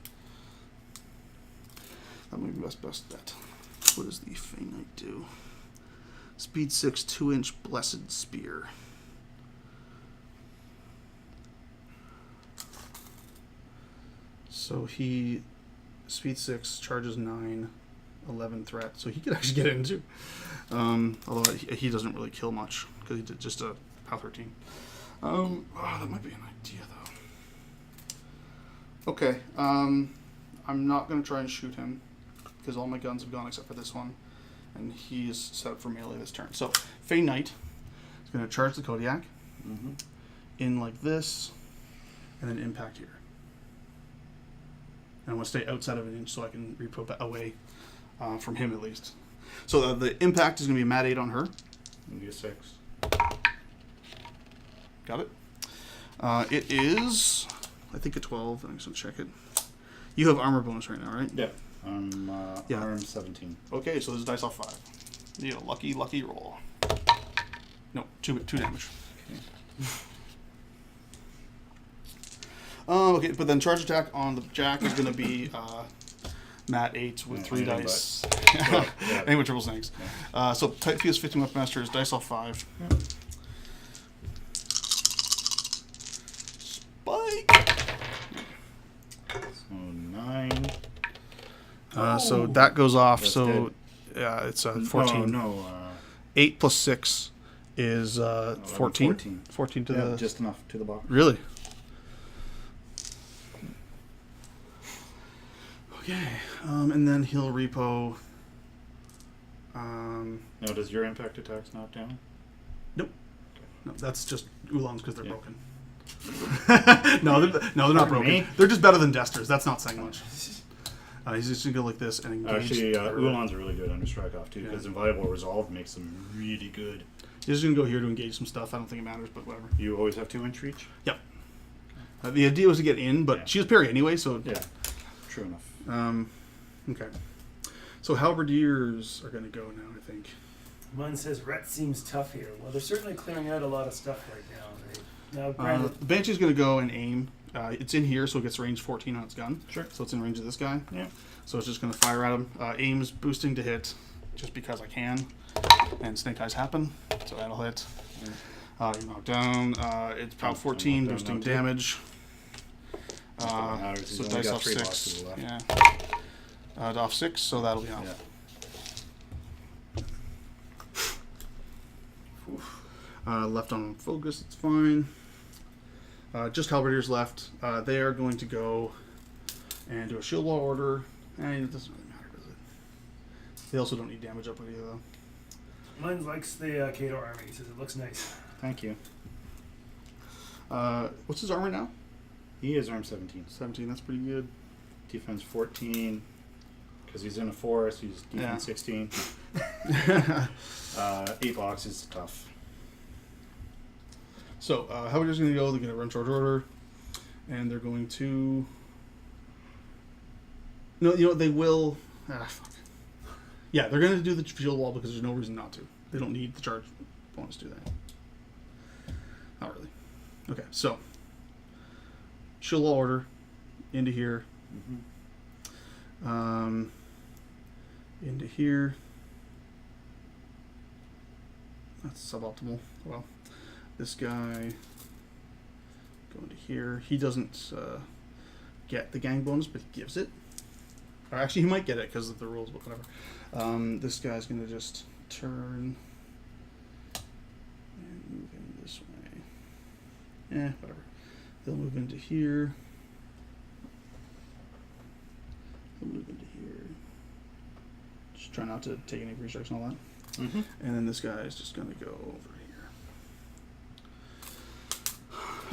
That might be my best bet. What does the Fey Knight do? Speed 6, 2-inch Blessed Spear. So he, speed 6, charges 9, 11 threat. So he could actually get in too. Although he doesn't really kill much because he did just a POW 13. That might be an idea though. Okay, I'm not going to try and shoot him because all my guns have gone except for this one. And he is set up for melee this turn. So Fey Knight is going to charge the Kodiak in like this and then impact here. And I want to stay outside of an inch so I can repo that away from him at least. So the impact is going to be a mat 8 on her. Maybe a 6. Got it. It is, I think, a 12. I'm just going to check it. You have armor bonus right now, right? Yeah. I'm Yeah. arm 17. Okay, so this is dice off 5. You get a lucky roll. No, 2 damage. Okay, but then charge attack on the Jack is going to be mat 8 with Yeah, 3 anything dice. Well, yeah. Anyone triple snakes. So type PS 15 Weapon Master is dice off 5. Spike! So 9. So that goes off. That's So dead. yeah, it's 14. No. 8 plus 6 is 14. 14. 14 to Yeah, the. just enough to the box. Really? Okay. And then he'll repo. Now, does your impact attacks knock down? No, that's just Ulans because they're Yeah. broken. no, they're not Pardon broken. me? They're just better than Desters. That's not saying much. He's just gonna go like this and engage. Actually, Ulan's are really good under strike off too, Yeah. because Inviolable Resolve makes them really good. He's just gonna go here to engage some stuff. I don't think it matters, but whatever. You always have 2-inch reach? Yep. The idea was to get in, but Yeah. she was parry anyway, so. Yeah. True enough. Okay. So Halberdiers are gonna go now, I think. Mun says Rhett seems tough here. Well, they're certainly clearing out a lot of stuff right now. Now, granted, The Banshee's gonna go and aim. It's in here, so it gets range 14 on its gun. Sure. So it's in range of this guy. Yeah. So it's just gonna fire at him. Aims boosting to hit, just because I can. And snake eyes happen, so that'll hit. You knock down. It's POW 14, knock down boosting now, too. damage. Not that it matters, he's So only dice got off 3 6. boxes left. Yeah. Off 6, so that'll be off. Yeah. Left on focus, it's fine. Just Halberdiers left. They are going to go and do a shield wall order. And it doesn't really matter, does it? They also don't need damage up with either, though. Mun likes the Kato army. He says it looks nice. Thank you. What's his armor now? He is arm 17. 17, that's pretty good. Defense 14. Because he's in a forest, he's defense 16. 8 boxes is tough. So, Halberdiers going to go, they're going to run charge order. And they're going to... No, you know what, they will... fuck. Yeah, they're going to do the shield wall because there's no reason not to. They don't need the charge bonus to do that. Not really. Okay, so... Shield wall order. Into here. Into here. That's suboptimal. Well, this guy going to here. He doesn't get the gang bonus, but he gives it. Or actually, he might get it because of the rules, but whatever. This guy's going to just turn and move in this way. Whatever. He'll move into here. He'll move into here. Just try not to take any restrictions and all that. Mm-hmm. And then this guy is just going to go over here.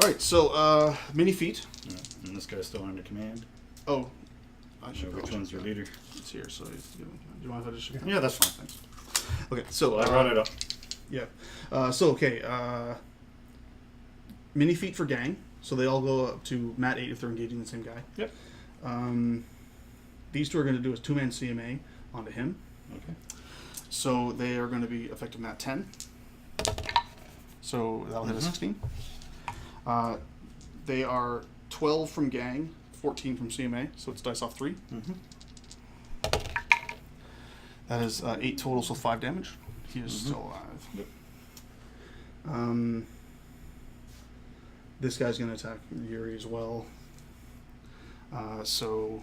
All right, so mini feat. Yeah. And this guy's still under command. Oh, I So should which one's your leader? It's here, so do you mind if I just? Yeah, that's fine. Thanks. Okay, so I brought it up. Yeah. Mini feat for gang. So they all go up to Mat 8 if they're engaging the same guy. Yep. These two are going to do a 2-man CMA onto him. Okay. So they are going to be effective Mat 10. So that'll hit a 16. They are 12 from gang, 14 from CMA. So it's dice off 3. Mm-hmm. That is 8 total, so 5 damage. He is still alive. Yep. This guy's going to attack Yuri as well. So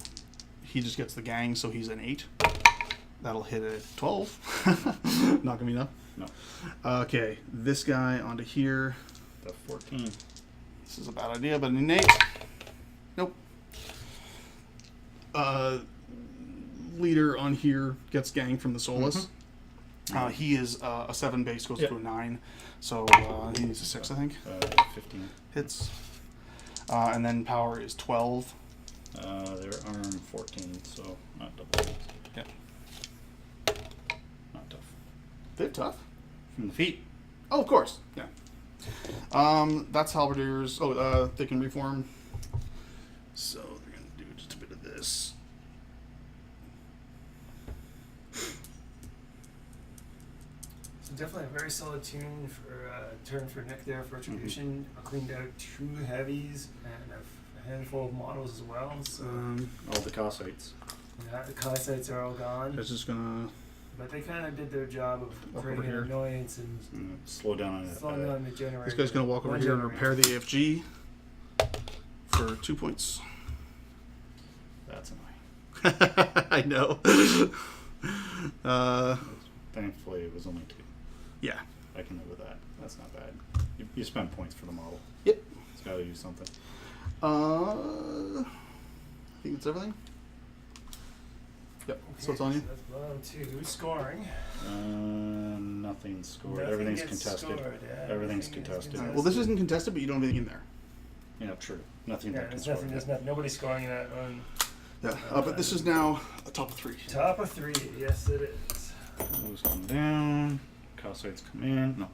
he just gets the gang, so he's an 8. That'll hit a 12. Not going to be enough. No. Okay, this guy onto here. The 14. This is a bad idea, but an innate. Nope. Leader on here gets gang from the Solus. He is a 7 base, goes to a 9. So he needs a 6, I think. 15. Hits. And then power is 12. Their arm 14, so not double. Yeah. Not tough. They're tough. From the feet. Oh, of course. Yeah. That's halberdiers. Oh, they can reform. So they're going to do just a bit of this. So definitely a very solid turn for Nick there for Retribution. I cleaned out 2 heavies and a handful of models as well. So All the Cossites. yeah, the Cossites are all gone. It's just going But they kind of did their job of Walk creating over an here. annoyance and Slow down on slowing down the generator. This guy's going to walk over One here and generator. repair the AFG for 2 points. That's annoying. I know. Thankfully, it was only 2. Yeah. I can live with that. That's not bad. You spend points for the model. Yep. It's got to do something. I think that's everything. Yep. So it's on you. So that's round 2. Scoring. Nothing scored. Nothing Everything's gets contested. scored, yeah, Everything's everything is contested. contested. Well, this isn't contested, but you don't have anything in there. Yeah, true. Nothing Yeah, that can there's score. nothing. There's nothing. Nobody's scoring in that one. Yeah. But this is now a top of 3. Top of 3. Yes, it is. Those come down. Cossites come in. No.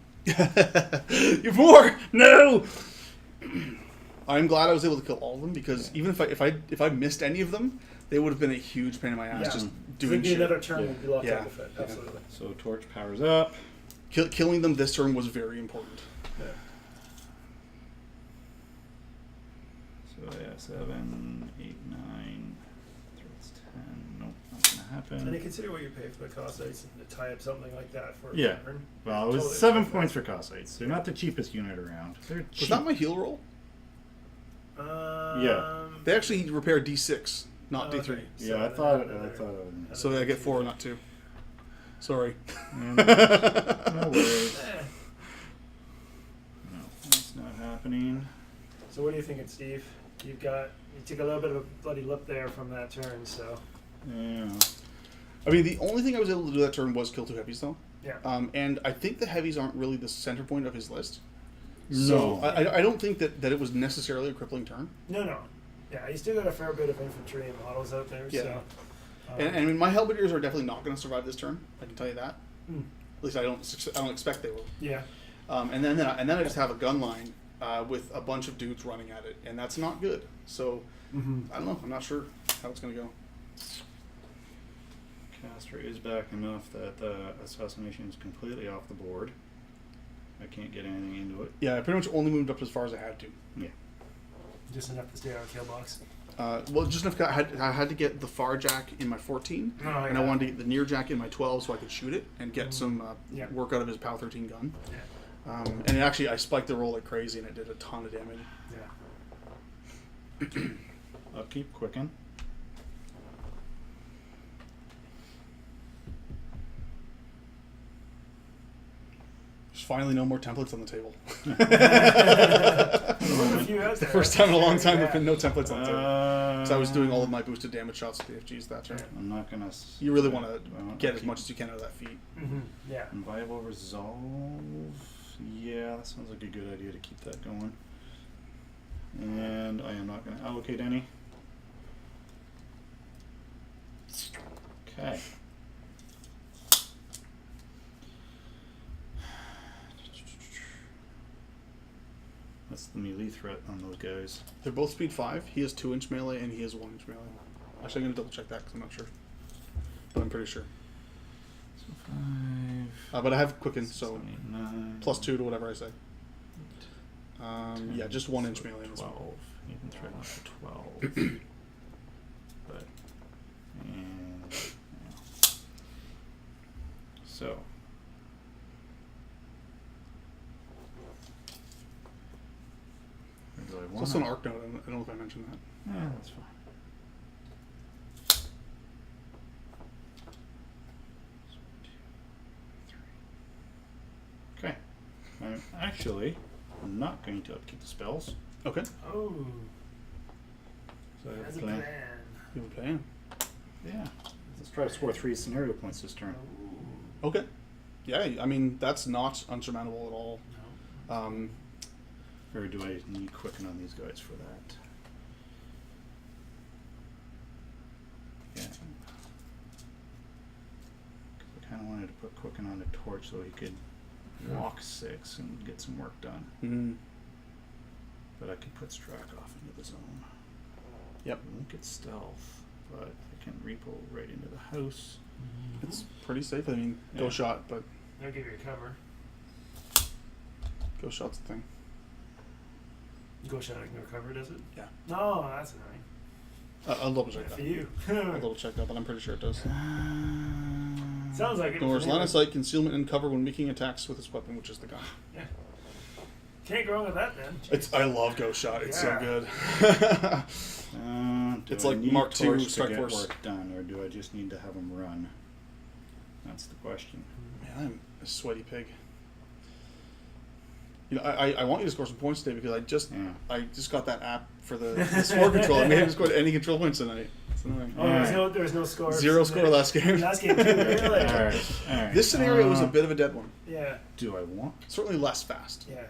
You've more. No. I'm glad I was able to kill all of them because even if I missed any of them, they would have been a huge pain in my ass Yeah. just If doing it'd be shit. another turn, Yeah. we'd be locked Yeah. out with it. Absolutely. So torch powers up. Killing them this turn was very important. Yeah. So yeah, 7, 8, 9. That's 10. Nope, not gonna And you happen. consider what you pay for the Cossites and to tie up something like that for a Yeah. turn. Well, it was Totally 7 worth it. points for Cossites. They're not the cheapest unit around. They're Was cheap. that my heal roll? Yeah. They actually repair D6, not Okay. D3. Yeah, I thought. I thought. So I get 4, not 2. Sorry. No worries. Eh. No, that's not happening. So what are you thinking, Steve? You took a little bit of a bloody lip there from that turn, so Yeah. I mean, the only thing I was able to do that turn was kill 2 heavies, though. yeah. And I think the heavies aren't really the center point of his list. So No. I don't think that it was necessarily a crippling turn. No. Yeah, you still got a fair bit of infantry and models out there, Yeah. so. And I mean, my halberdiers are definitely not going to survive this turn. I can tell you that. Hmm. At least I don't expect they will. Yeah. And then I just have a gun line with a bunch of dudes running at it, and that's not good. So Mm-hmm. I don't know. I'm not sure how it's going to go. Caster is back enough that the assassination is completely off the board. I can't get anything into it. Yeah, I pretty much only moved up as far as I had to. Yeah. Just enough to stay out of kill box. Well, just enough. I had to get the far jack in my 14, Oh, and I yeah. wanted to get the near jack in my 12 so I could shoot it and get some Yeah. work out of his PAL 13 gun. Yeah. And actually, I spiked the roll like crazy, and it did a ton of damage. Yeah. Upkeep, quicken. There's finally no more templates on the table. There's a few out The there. first time in a long time Yeah. there've been no templates on the table. So I was doing all of my. my boosted damage shots with the FGs. That's right. I'm not gonna. You really want to Well, get as upkeep. much as you can out of that feat. Mhm. Yeah. Viable resolve. Yeah, that sounds like a good idea to keep that going. And I am not going to allocate any. Okay. That's the melee threat on those guys. They're both speed 5. He has 2-inch melee, and he has 1-inch melee. Actually, I'm going to double check that because I'm not sure. But I'm pretty sure. So 5. But I have quicken, so 7, 8, 9. +2 to whatever I say. 10, Yeah, just 1-inch so melee. in this one. 12. Even threat up to 12. But, and, yeah. So. Where do I It's want also an it? arc note. I don't know if I mentioned that. Yeah, that's fine. Okay. I'm actually not going to upkeep the spells. Okay. Oh. So I have That's a a plan. plan. You have a plan. Yeah. Let's try to score 3 scenario points this turn. Okay. Yeah, I mean, that's not unsurmountable at all. No. Or do I need quicken on these guys for that? Yeah. 'Cause I kind of wanted to put quicken on a torch so he could walk 6 and get some work done. Mm-hmm. But I could put Strakov into the zone. Yep. I won't get stealth, but I can repo right into the house. It's pretty safe. I mean, Yeah. go shot, but They'll give you a cover. go shot's the thing. Go shot and go cover, does it? Yeah. No, that's annoying. I'll double check For that. you. I'll double check that, but I'm pretty sure it does. Sounds like it. Ignores for me. line of sight, concealment, and cover when making attacks with his weapon, which is the gun. Yeah. Can't go wrong with that then. I love Ghost Shot. It's Yeah. so good. Do It's I like need Mark II torch to Strike get Force. work done, or do I just need to have them run? That's the question. Man, I'm a sweaty pig. You know, I want you to score some points today because Yeah. I just got that app for the score control. I made him score any control points tonight. It's annoying. Oh, there was no score. Zero score last game. Last game too, really? All right. This scenario was a bit of a dead one. Yeah, Do I want? Certainly less fast. yeah.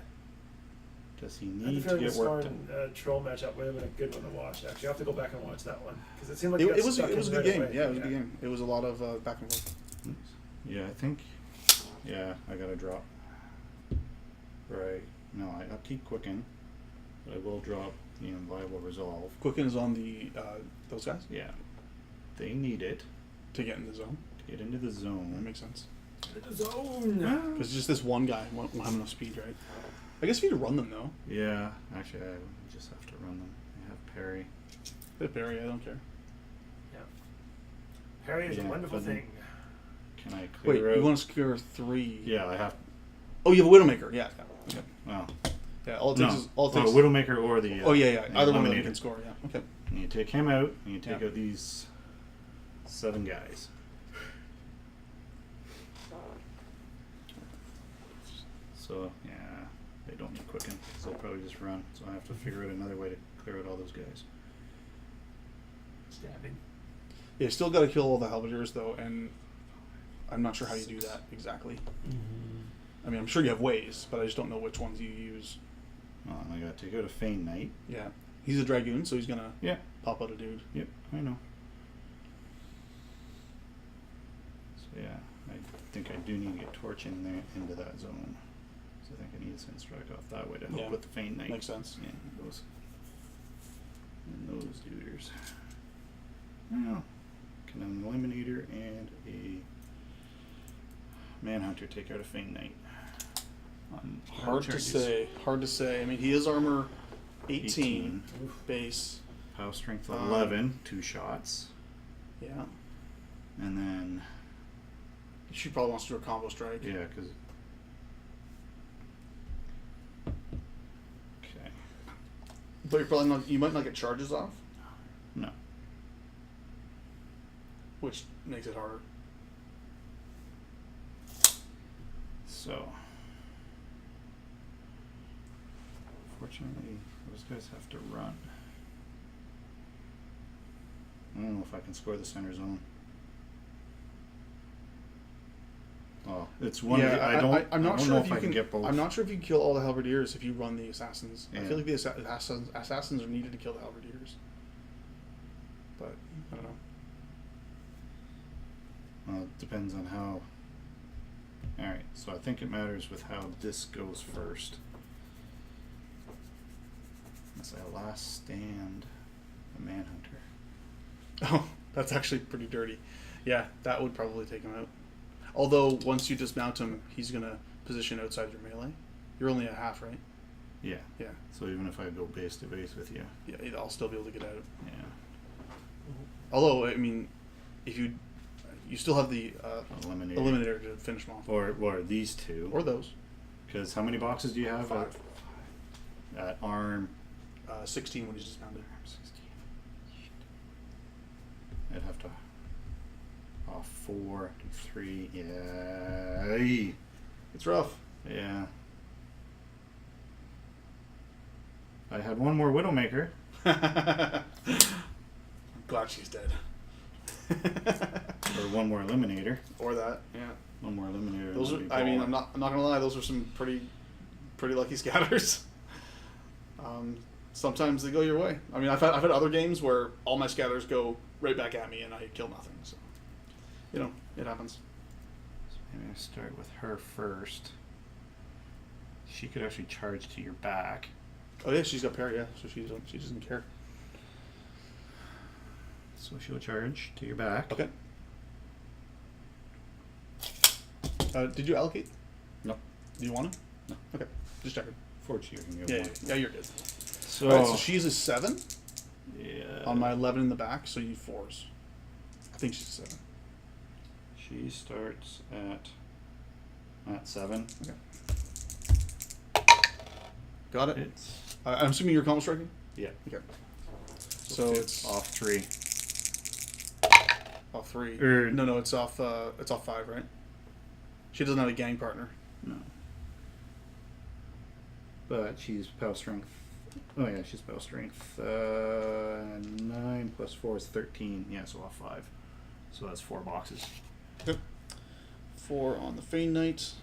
Does he I need feel to like the get score work and done? troll matchup would have been a good one to watch. Actually, I have to go back and watch that one because it seemed like It, you got it was stuck it was a in good right game. away. Yeah, it was a good game. It was a lot of back and forth. Yeah, I think. Yeah, I gotta drop. Right. No, I upkeep quicken, but I will drop the inviolable resolve. Quicken is on the those guys Yeah, they need it to get in the zone. to get into the That zone. makes sense. The zone. Because just this one guy won't have enough speed, right? I guess if you run them though, Yeah, actually, I just have to run them. I have parry. they Barry, I don't care. Yeah. Harry is Yeah, a wonderful but then- thing. Can I Wait, clear out? you want to secure 3? Yeah, I have. Oh, you have a Widowmaker. Yeah. Okay. Well, Yeah. All it no. takes is all it Well, takes. Widowmaker or the. Oh yeah, yeah. the Either one of them Eliminator. can score. Yeah. Okay. You take him out, and you take Yeah. out these 7 guys. So, yeah, they don't need quicken, so they'll probably just run. So I have to figure out another way to clear out all those guys. Stabbing. Yeah, you still got to kill all the Halberdiers though, and I'm not sure how you do that exactly. Mm-hmm. I mean, I'm sure you have ways, but I just don't know which ones you use. Oh, and I gotta take out a Feign Knight. Yeah. He's a Dragoon, so he's gonna Yeah, pop out a dude. yep, I know. So yeah, I think I do need to get Torch in there into that zone. So I think I need to send Strike off that way to help Yeah, with the Feign Knight. makes sense. Yeah, those duders. Well, can an Eliminator and a Manhunter take out a Feign Knight? On Hard to charges? say. Hard to say. I mean, he is armor 18, 18. base. power strength 11, 2 shots, Yeah. and then She probably wants to do a combo strike. yeah, because okay, But you're probably not. You might not get charges off, no, which makes it harder. so fortunately those guys have to run. I don't know if I can score the center zone. Oh, it's one. Yeah, I don't. I'm not I don't sure know if you I can get both. I'm not sure if you can kill all the halberdiers if you run the assassins. I Yeah. feel like the assassins are needed to kill the halberdiers. But I don't know. Well, it depends on how. Alright, so I think it matters with how this goes first. Let's say last stand, the Manhunter. Oh, that's actually pretty dirty. Yeah, that would probably take him out. Although once you dismount him, he's gonna position outside your melee. You're only at half, right? Yeah. Yeah. So even if I go base to base with you, Yeah, I'll still be able to get out. yeah. Although I mean, if you still have the Eliminator. eliminator to finish him off, Or these two. or those. Because how many boxes do you have? 5. At arm. 16 when he's dismounted. 16. I'd have to. 4, 3. Yeah. It's rough. Yeah. I had one more Widowmaker. I'm glad she's dead. Or one more Eliminator. Or that. Yeah. One more Eliminator. Those are. and I mean, baller. I'm not gonna lie. Those are some pretty lucky scatters. Sometimes they go your way. I mean, I've had other games where all my scatters go right back at me and I kill nothing. So, you know, it happens. So maybe I start with her first. She could actually charge to your back. Oh yeah, she's got parry. Yeah, so she doesn't care. So she'll charge to your back. Okay. Did you allocate? No. Do you want to? No. Okay. Just checking. Fortune, you can get Yeah, one. yeah, you're good. So, Alright, so she's a 7 yeah. on my 11 in the back, so you 4s. I think she's a 7. She starts at 7. Okay. Got it. It's I'm assuming you're combo striking? yeah. Okay. So it's off 3. off 3. Er- No, it's off 5, right? She doesn't have a gang partner. No. But she's power strength. Oh yeah, she's power strength. 9 plus 4 is 13. Yeah, so off 5. So that's 4 boxes. Okay. 4 on the Feign Knight.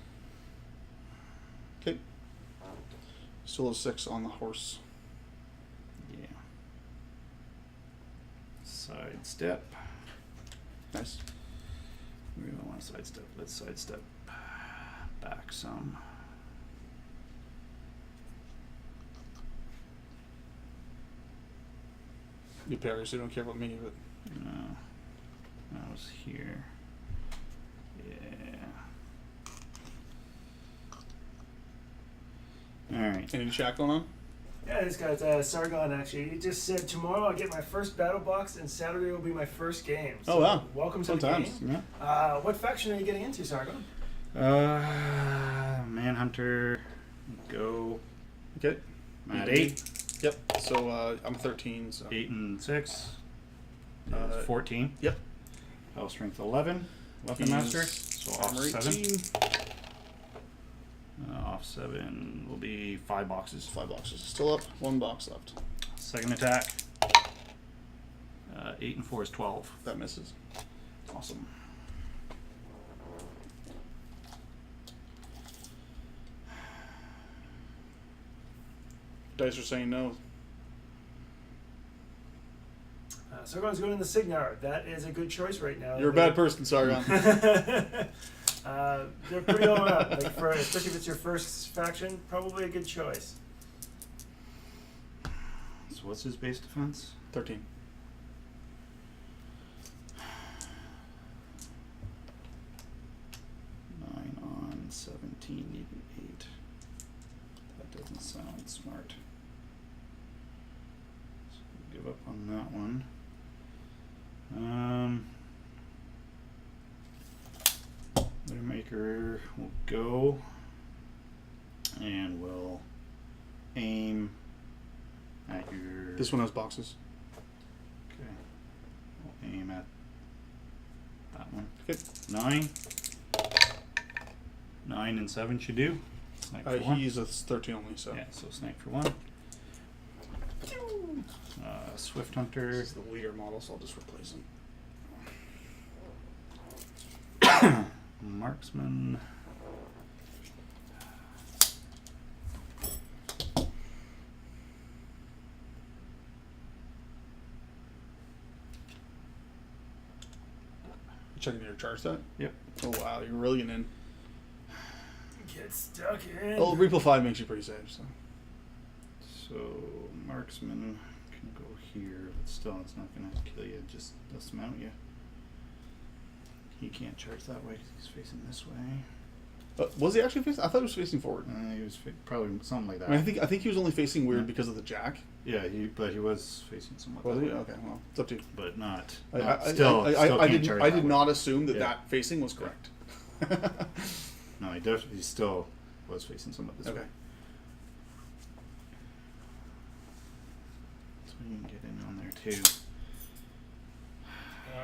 Okay. Still a 6 on the horse. Yeah. Sidestep. Nice. We don't want to sidestep. Let's sidestep back some. You parry, so you don't care about me, but No. That was here. Yeah. Alright. any chat going on? Yeah, this guy's Sargon actually. He just said tomorrow I'll get my first battle box and Saturday will be my first game. Oh, wow. Welcome to Sometimes. the game. Yeah. What faction are you getting into, Sargon? Manhunter. Go. Okay. I'm at 8. Yep. So I'm 13. So 8 and 6. Uh, 14. Yep. Power strength 11. Weapon He's master. So off armor 7. 18. Off 7 will be 5 boxes. 5 boxes. Still up. 1 box left. Second attack. 8 and 4 is 12. That misses. Awesome. Dice are saying no. Sargon's going in the Signar. That is a good choice right now. You're a bad person, Sargon. They're pretty all around. Like especially if it's your first faction, probably a good choice. So what's his base defense? 13. Nine on 17, need an 8. That doesn't sound smart. So we go give up on that one. Widowmaker will go, and we'll aim at your. This one has boxes. Okay. We'll aim at that one. Okay. 9. 9 and 7 should do. Snipe for 1. He's a 13 only, so. Yeah, so snipe for 1. Swift Hunter. This is the leader model, so I'll just replace him. Marksman. You checking your charge set? Yep. Oh wow, you're really getting in. Get stuck in. Oh, Repo 5 makes you pretty safe, so. So Marksman can go here, but still it's not gonna kill you, just dismount you. He can't charge that way because he's facing this way. Was he actually facing? I thought he was facing forward. He was probably something like that. I mean, I think he was only facing weird because of the jack. Yeah, but he was facing somewhat Was that he? way. Okay, well, it's up to you. But not. I still can't did. charge I that did way. not assume that Yeah. that facing was correct. No, he definitely still was facing somewhat this Okay. way. So you can get in on there too.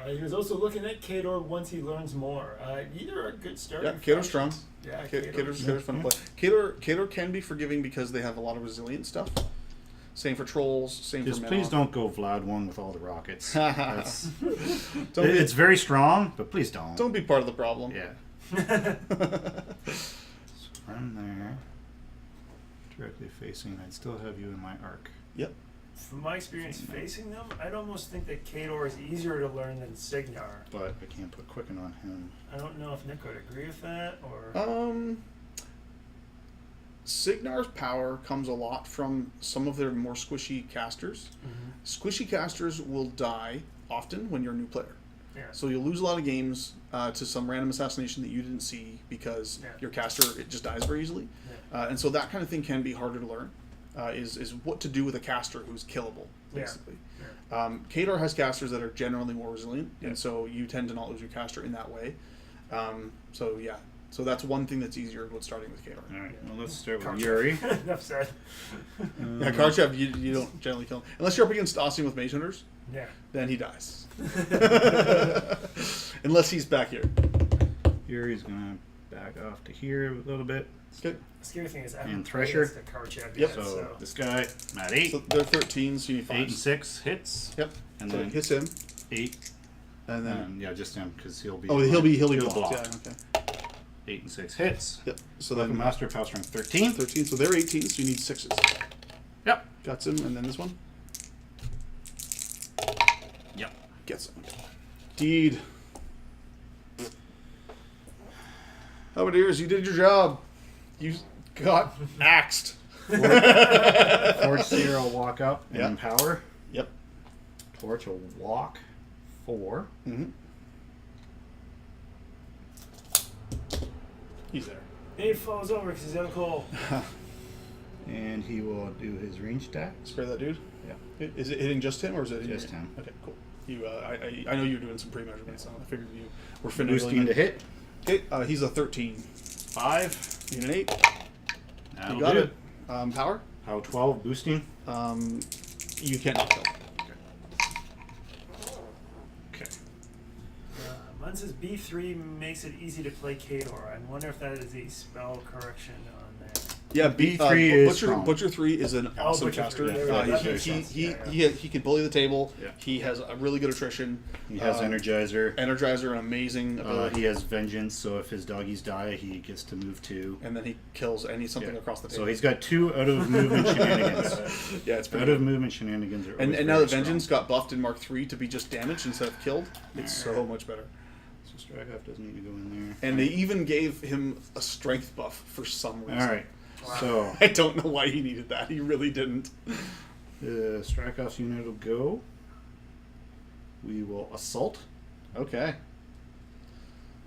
He was also looking at Kador once he learns more. Either are good starting. Yeah, Kador's strong. Yeah, Kador's fun to play. Kador can be forgiving because they have a lot of resilient stuff. Same for trolls. Same Just for please Menoth. don't go Vlad 1 with all the rockets. That's, Don't be, it's very strong, but please don't. don't be part of the problem. Yeah. So from there, directly facing, I'd still have you in my arc. Yep. From my experience facing them, I'd almost think that Kador is easier to learn than Signar. But I can't put Quicken on him. I don't know if Nick would agree with that or. Signar's power comes a lot from some of their more squishy casters. Mhm. Squishy casters will die often when you're a new player. Yeah. So you'll lose a lot of games to some random assassination that you didn't see because Yeah. your caster it just dies very easily, Yeah. and so that kind of thing can be harder to learn. Is what to do with a caster who's killable, Yeah. basically. Kadar has casters that are generally more resilient, Yeah. and so you tend to not lose your caster in that way. So yeah, so that's one thing that's easier when starting with Kadar. Alright, well let's start Karchev. with Yuri. Enough said. Yeah, Karchev, you don't generally kill him unless you're up against Ossian with Mage Hunters. Yeah. Then he dies, unless he's back here. Yuri's gonna back off to here a little bit. Okay. The scary thing is I And haven't Thresher. played against the Karchev Yep. yet, So so. this guy, I'm at 8. So they're 13, so you need 8 and 5. 6 hits. Yep. And so then it hits him, 8. and then Yeah, just him because he'll be. he'll be he'll blocked. block. Yeah. Okay. 8 and 6 hits. Yep. So Weapon then Master Power Strength 13. 13. So they're 18. So you need 6s. Yep. Guts him, and then this one Yep. gets him. Deed. Halberdiers, you did your job. You got axed. Forge Seer will walk up and Yeah. empower. Yep. Torch will walk 4. Mm-hmm. He's there. He falls over because he's out cold. And he will do his range attack. Spray that dude. Yeah. Is it hitting just him or is it Just him. Okay, cool. You, I know you're doing some pre-measurements, so I figured you were finna Boosting to hit. Okay, he's a 13. 5. You need an 8. That'll You got do. it. Power. How 12 boosting? You can't not kill. Okay. Munz's B3 makes it easy to play Kador. I wonder if that is a spell correction on that. Yeah, B3 is Butcher. strong. Butcher 3 is an awesome Butcher caster. 3, yeah, that He makes sense. he, Yeah, he can bully the table. Yeah. He has a really good attrition. He has Energizer. Energizer, an amazing ability. He has Vengeance, so if his doggies die, he gets to move 2. And then he kills something Yeah. across the table. So he's got 2 out of movement shenanigans. Yeah, it's pretty Out good. of movement shenanigans are And always now very that Vengeance strong. got buffed in Mark 3 to be just damaged instead of killed, it's so much better. So Strikeoff doesn't need to go in there. And they even gave him a strength buff for some reason. Alright. So I don't know why he needed that. He really didn't. the Strikeoff's unit will go. We will assault. Okay.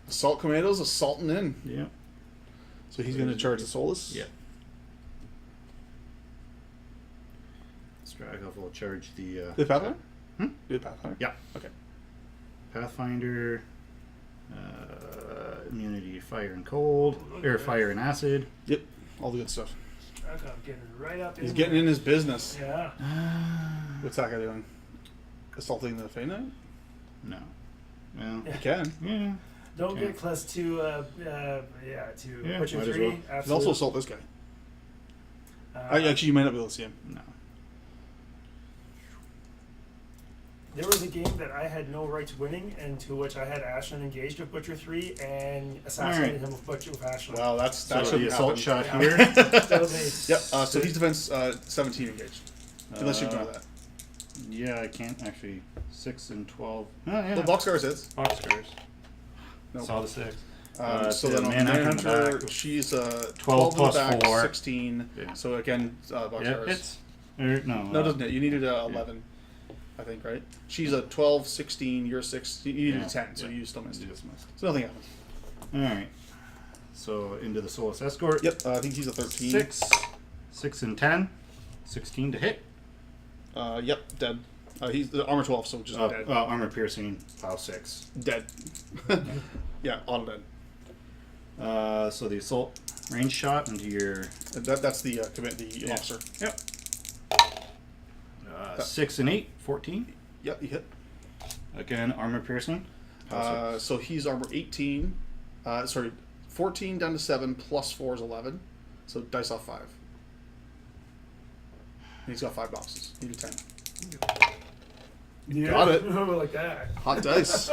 Assault Commandos assaulting in. Yeah. So he's going to charge the Solus? Yeah. Strakov will charge the. Did Pathfinder? Hmm? Did Pathfinder? Yeah. Okay. Pathfinder. Immunity, fire and cold, or fire and acid. Yep. All the good stuff. Strakov getting right up He's in getting there. in his business. Yeah. What's that guy doing? Assaulting the Fey Knight? No. Well, He can. yeah. Don't Okay. get close to Yeah, Butcher might as 3. well. He can Absolutely. also assault this guy. Uh, Actually, you might not be able to see him. No. There was a game that I had no rights winning, and to which I had Ashlyn engaged with Butcher 3 and assassinated him with Ashlyn. Wow, that So the shouldn't assault happen. shot Yeah. here. So they- Yep. So he's defense 17 engaged. Unless you ignore that. Yeah, I can't actually. 6 and 12. Oh, yeah. The boxcars hits. Boxcars. No. Saw the 6. So the then on Manhunter in the Manhunter, back. she's 12 12 in the plus back, 4. 16. Yeah. So again, Yeah, boxcars. hits. Or, no. No, it doesn't hit. You needed 11, I think, right? She's a 12, 16, you're 6. You needed Yeah, a 10, so yeah. you still missed. You just missed. So nothing happens. Alright. So into the Solus Escort. Yep, I think he's a 13. 6 and 10. 16 to hit. Yep, dead. He's the armor 12, so just dead. Armor piercing, pile 6. Dead. Yeah, auto dead. So the assault range shot into your That's the the Yeah. officer. Yep. 6 and 8, 14. Yep, you hit. Again, armor piercing. Pile So he's armor 18. 14 down to 7 plus 4 is 11. So dice off 5. And he's got 5 boxes. You do 10. Yeah. Got it. Like that. Hot dice.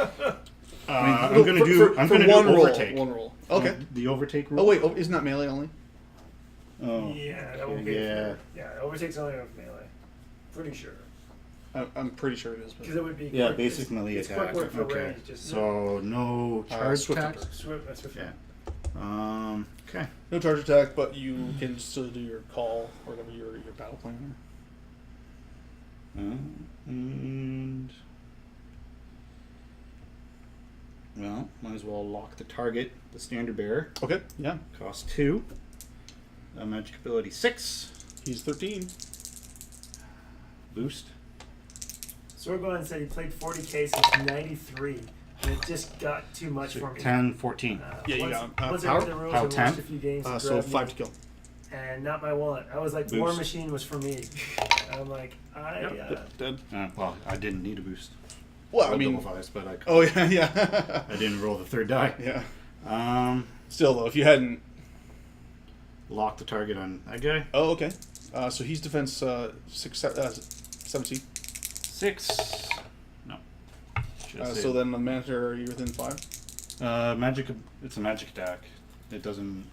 I'm gonna do. I'm gonna do one roll. overtake. One roll. Okay. The overtake rule. Oh wait, isn't that melee only? Oh. Yeah, that won't be. Yeah. Yeah, it overtakes only with melee. Pretty sure. I'm pretty sure it is. Because it would be. Yeah, quick- basic it's- melee it's attack. quick work for Okay. range. Just So no charge swift attack. attack. That's what. Yeah. Okay. No charge attack, but you can still do your call or whatever your battle plan. And well, might as well lock the target. The standard bearer Okay. Yeah. costs 2. Magic ability 6. He's 13. Boost. Sorgon said he played 40k since '93, and it just got too much for me. 10, 14. Yeah, you once, got him. Once I Power? read the rules Power and 10? watched a few games, it So grabbed 5 me, to kill. and not my wallet. I was like, War Boost. Machine was for me. I'm like, Dead. Well, I didn't need a boost. Well, I Rolled mean. double fives, but I, Oh yeah, yeah. I didn't roll the third die. Yeah. Still though, if you hadn't. Lock the target on that guy. Oh, okay. So he's defense 17. 6. No. Should I say So then the manager, are you within 5? magic. It's a magic attack. It doesn't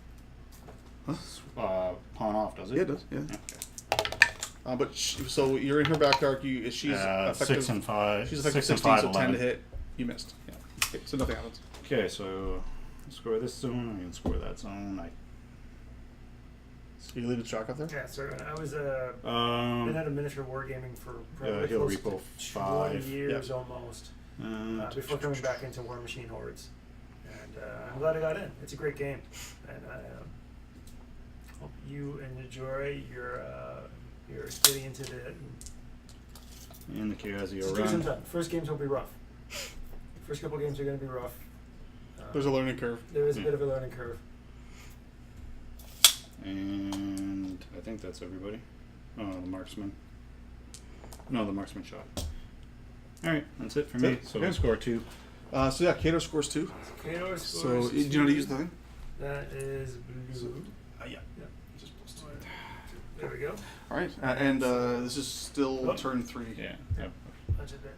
pawn off, does it? Yeah, it does. Yeah. Okay. But so you're in her back arc. She's effective. 6 and 5. She's effective 6 and 16, 5, so 10 to 11. hit. You missed. Yeah. Okay, so nothing happens. Okay, so score this zone. I can score that zone. So you leave the shock up there. Yeah, Sorgon. I was been I at a miniature wargaming for probably He'll close repo to 5. 20 years Yeah. almost. Before coming back into War Machine Hordes, and I'm glad I got in. It's a great game, and I hope you enjoy your getting into the. in the Chaosio Just do some run. time. First games will be rough. First couple games are going to be rough. There's a learning curve. There is a Yeah. bit of a learning curve. And I think that's everybody. Oh, the marksman. No, the marksman shot. Alright, that's it for me. That's it? So Okay. score 2. So yeah, Kato scores 2. Kato So scores do you know how to 2. use the thing? That is blue. Yeah. Yeah. Just plus 2. There we go. All right, and this is still turn 3. Yeah. Yep. Punch it there.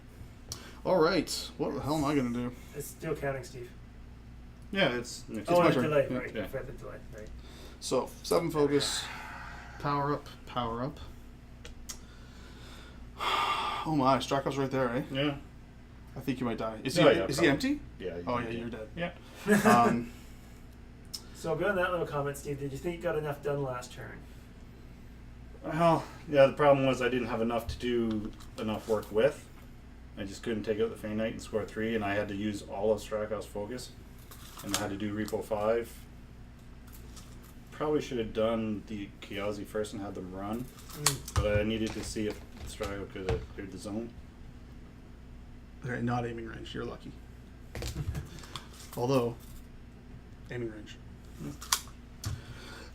All right, what the hell am I gonna do? It's still counting, Steve. Yeah, it's my Oh, and the turn. delay, Yeah. right? Yeah. I've had the delay, right? So 7 focus, power up, power up. Oh my, Strakov's right there, eh? Yeah. I think you might die. Is Oh, he? yeah, is he probably. empty? Yeah. Oh yeah, you're dead. Yeah. So beyond that little comment, Steve, did you think you got enough done last turn? Well, yeah, the problem was I didn't have enough to do enough work with. I just couldn't take out the Fey Knight and score 3, and I had to use all of Strakov's focus. And I had to do Repo 5. Probably should have done the Kiazi first and had them run, but I needed to see if Strago could have cleared the zone. Okay, not aiming range. You're lucky. Although, aiming range.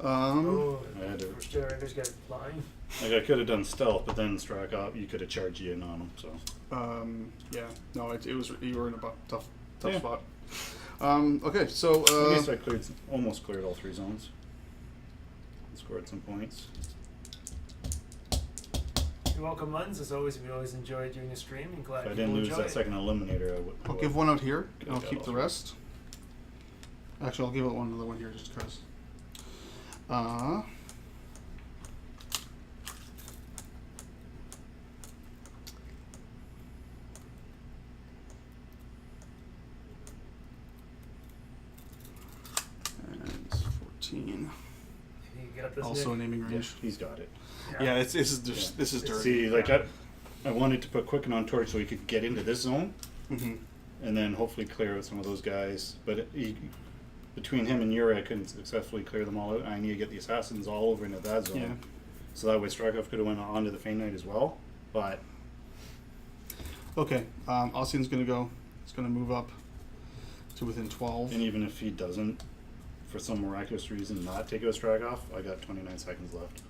Oh, I had to, first generators get flying. like I could have done stealth, but then Stragov, you could have charged in on him. So yeah. No, it was you were in a tough Yeah. spot. Okay, so at least I almost cleared all 3 zones. Scored some points. You're welcome, Lens. As always, we always enjoy doing the stream and glad If I people didn't lose enjoy that it. second eliminator, I would. I'll give one out here. And I'll Could've keep got the all rest. Actually, I'll give out another one here just because. And 14. You get up this Also Nick? naming Yeah, range. he's got it. Yeah, this is just Yeah. this is dirty. See, like I wanted to put Quicken on torch so he could get into this zone, Hmm. and then hopefully clear out some of those guys. But between him and Yuri, I couldn't successfully clear them all out. I need to get the assassins all over into that zone. Yeah. So that way Strykov could have went on to the Fane Knight as well. But Okay, Ossian's gonna go. He's gonna move up to within 12. and even if he doesn't, for some miraculous reason, not take out Strykov, I got 29 seconds left.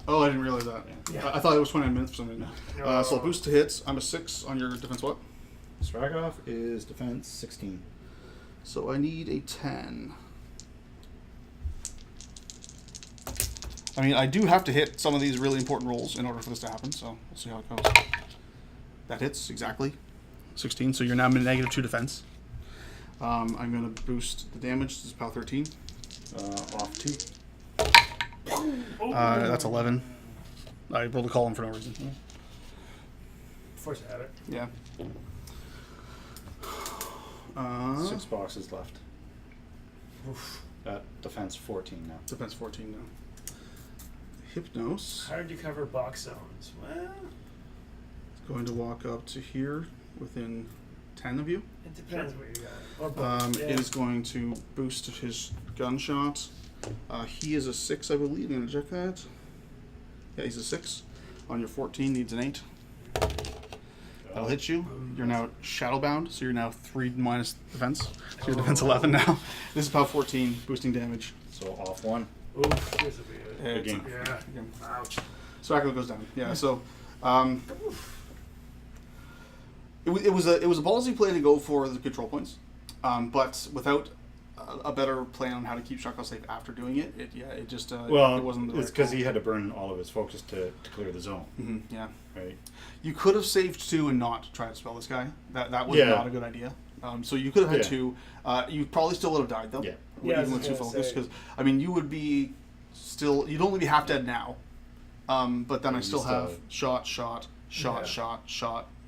Oh, I didn't realize that. Yeah. I thought it was 29 minutes for some reason. No. So boost to hits. I'm a 6 on your defense. What? Strykov is defense 16. So I need a 10. I mean, I do have to hit some of these really important rolls in order for this to happen, so we'll see how it goes. That hits, exactly. 16, so you're now negative 2 defense. I'm going to boost the damage. This is POW 13. Off 2. That's 11. I rolled a column for no reason. Force habit. Yeah. 6 boxes left. Oof. At defense 14 now. Defense 14 now. Hypnos. How did you cover box zones? Well, Going to walk up to here within 10 of you. it depends what you got. Or both. Yeah. It is going to boost his gunshot. He is a 6, I believe. I'm going to check that. Yeah, he's a 6. On your 14, needs an 8. That'll hit you. You're now shadowbound, so you're now 3 minus defense. So you're defense 11 now. This is about 14, boosting damage. So off 1. Oof, this will be good. Good game. Yeah. Ouch. So Akko goes down. Yeah. So, it was a ballsy play to go for the control points, but without a better plan on how to keep Shako safe after doing it, it just Well, it wasn't the it's right because call. he had to burn all of his focus to clear the zone, Mhm, yeah. right? You could have saved 2 and not tried to spell this guy. That was Yeah. not a good idea. So you could have had Yeah. 2. You probably still would have died though. Yeah. Yeah, I Even was with 2 gonna focus, say. because I mean you would be still. You'd only be half dead now. But then I You still still have have- shot.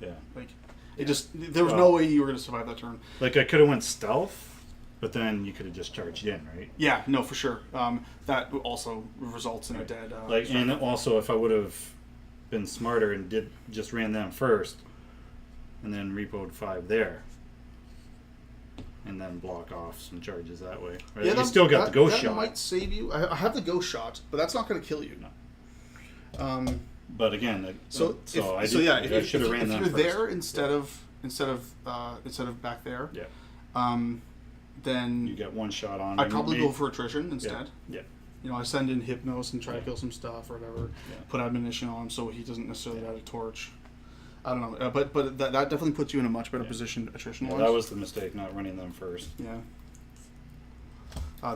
Yeah. Yeah. Like it just there was no Well- way you were going to survive that turn. Like I could have went stealth, but then you could have just charged in, right? Yeah, no, for sure. That also results in a Right. dead. Like, strike. and also if I would have been smarter and just ran them first, and then repoed 5 there, and then block off some charges that way. Right? Yeah, you that- still got that- the ghost that shot, might save you. I have the ghost shot, but that's not going to kill you. No. But again, I So should have if ran you're them first. there instead of back there, Yeah, then you get 1 shot on. I'd and probably maybe- go for attrition instead. Yeah. You know, I send in Hypnos and try to Yeah. kill some stuff or whatever. Yeah. Put admonition on him so he doesn't necessarily have a torch. I don't know, but that definitely puts you in a much better Yeah. position attrition Yeah, wise. that was the mistake, not running them first. Yeah.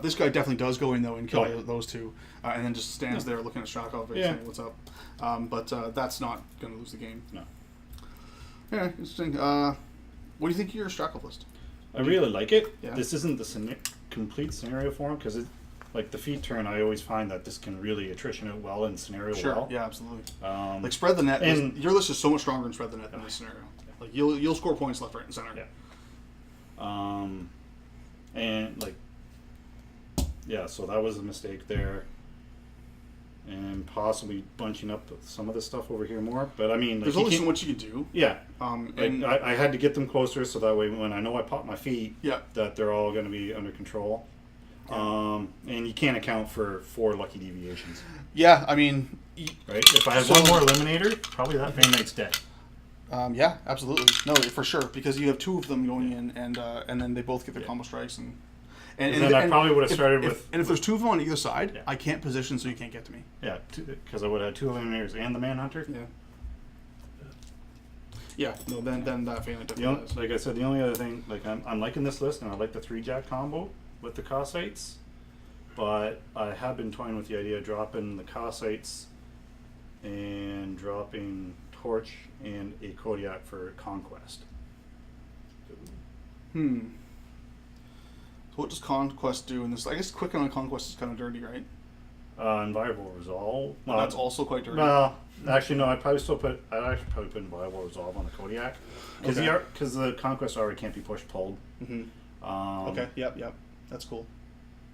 This guy definitely does go in though and kill Oh, yeah. those 2, and then just stands there looking at Shrakov and Yeah. saying, "What's up?" But that's not going to lose the game. No. Yeah, interesting. What do you think of your Shrakov list? I really like it. Yeah. This isn't the complete scenario for him because like the feed turn, I always find that this can really attrition out well in scenario Sure. well. Yeah, absolutely. Like Spread the net. and- Your list is so much stronger in Spread the Net than this scenario. Like you'll score points left, right, and center. Yeah. And like, yeah, so that was a mistake there, and possibly bunching up some of the stuff over here more. But I mean, like, There's you only so can't- much you can do. Yeah, And like I had to get them closer so that way when I know I pop my feet, yeah, that they're all going to be under control. And you can't account for 4 lucky deviations, Yeah, I mean, right? If I had So- one more eliminator, probably that Fey Knight's dead. yeah, absolutely. No, for sure, because you have 2 of them going in, and then they both get their Yeah. combo strikes, and Then I probably would have if- started if- with- And if there's 2 of them on either side, Yeah. I can't position, so you can't get to me. Yeah, because I would have had 2 eliminators and the Manhunter. Yeah. Yeah. No, then that family The definitely only, does. like I said, the only other thing, like I'm liking this list, and I like the 3-Jack combo with the Cossacks, but I have been toying with the idea of dropping the Cossacks and dropping Torch and a Kodiak for Conquest. So what does Conquest do in this? I guess Quicken on Conquest is kind of dirty, right? Inviolable Resolve. That's also quite dirty. Well, actually, no. I'd actually probably put Inviolable Resolve on the Kodiak because Okay. the Conquest already can't be pushed pulled. hmm Um, Okay. Yep. That's cool.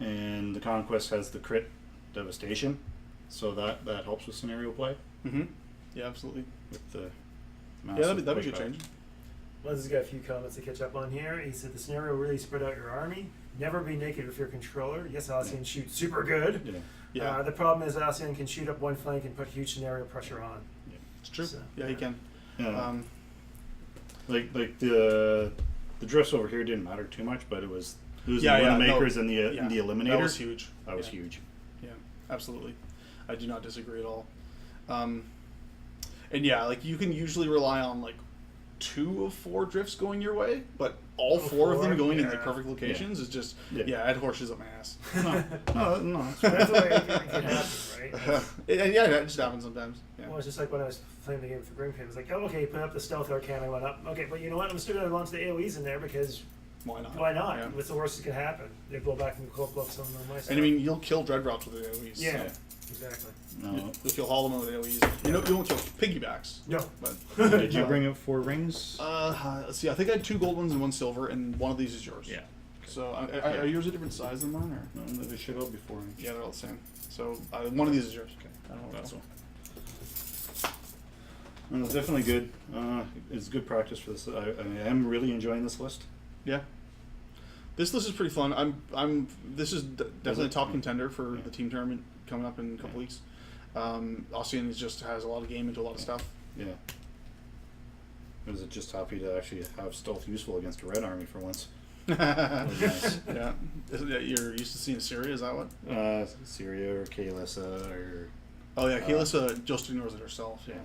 And the Conquest has the crit devastation, so that helps with scenario play hmm Yeah, absolutely. with the. Yeah, that'd be a good pushback. change. Lens has got a few comments to catch up on here. He said the scenario really spread out your army. Never be naked with your controller. Yes, Alcyon shoots super good. Yeah, Yeah, The problem is Alcyon can shoot up one flank and put huge scenario pressure on. it's true. So- Yeah, he can. yeah. Like the drifts over here didn't matter too much, but it was losing Yeah, the yeah, makers no, and the eliminator. That was huge. That was Yeah. huge. Yeah, absolutely. I do not disagree at all. And yeah, like you can usually rely on like 2 of 4 drifts going your way, but all 4 of them going in like Yeah. perfect locations is just Yeah. I'd horseshoes up my ass. No, That's the way it can happen, right? And yeah, that just happens sometimes. Yeah. Well, it's just like when I was playing the game with the Grimkin. It was like, oh, okay, put up the stealth arcana. I went up. Okay, but you know what? I'm still going to launch the AoEs in there because Why not? why not? Yeah. What's the worst that can happen? They blow back and cloak up some of my stuff. And I mean, you'll kill dread drops with AoEs. yeah, So. exactly. no. You'll kill Hollow Man with AoEs. You won't kill piggybacks. No. But Did you bring up 4 rings? let's see. I think I had 2 gold ones and 1 silver, and one of these is yours. Yeah. So are yours a different size than mine, or? No, they should all be 4 rings. Yeah, they're all the same. So one of these is yours. Okay. I don't know what That's that's all. No, it's definitely good. It's good practice for this. I am really enjoying this list. Yeah. This list is pretty fun. This is definitely a top contender for Yeah. the team tournament coming up in a couple weeks. Ossian just has a lot of game into a lot of stuff. Yeah. Is it just happy to actually have stealth useful against a red army for once? Nice. Yeah. You're used to seeing Assyria, is that what? Syria or Kaelissa or. Oh yeah, Kaelissa just ignores it herself. Yeah.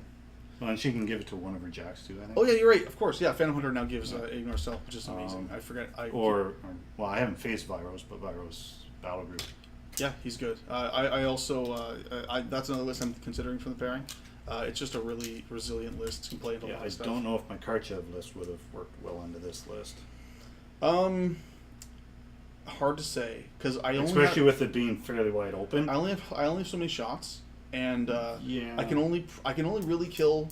Well, and she can give it to one of her jacks too, I think. Oh yeah, you're right. Of course, yeah. Phantom Hunter now gives ignore self, which is amazing. I forget. Well, I haven't faced Vyros, but Vyros Battle Group. Yeah, he's good. I also that's another list I'm considering for the pairing. It's just a really resilient list. Can play into a Yeah, lot I of stuff. don't know if my Karchev list would have worked well into this list. Hard to say because I only Especially have, with it being fairly wide open. I only have so many shots, and Yeah. I can only really kill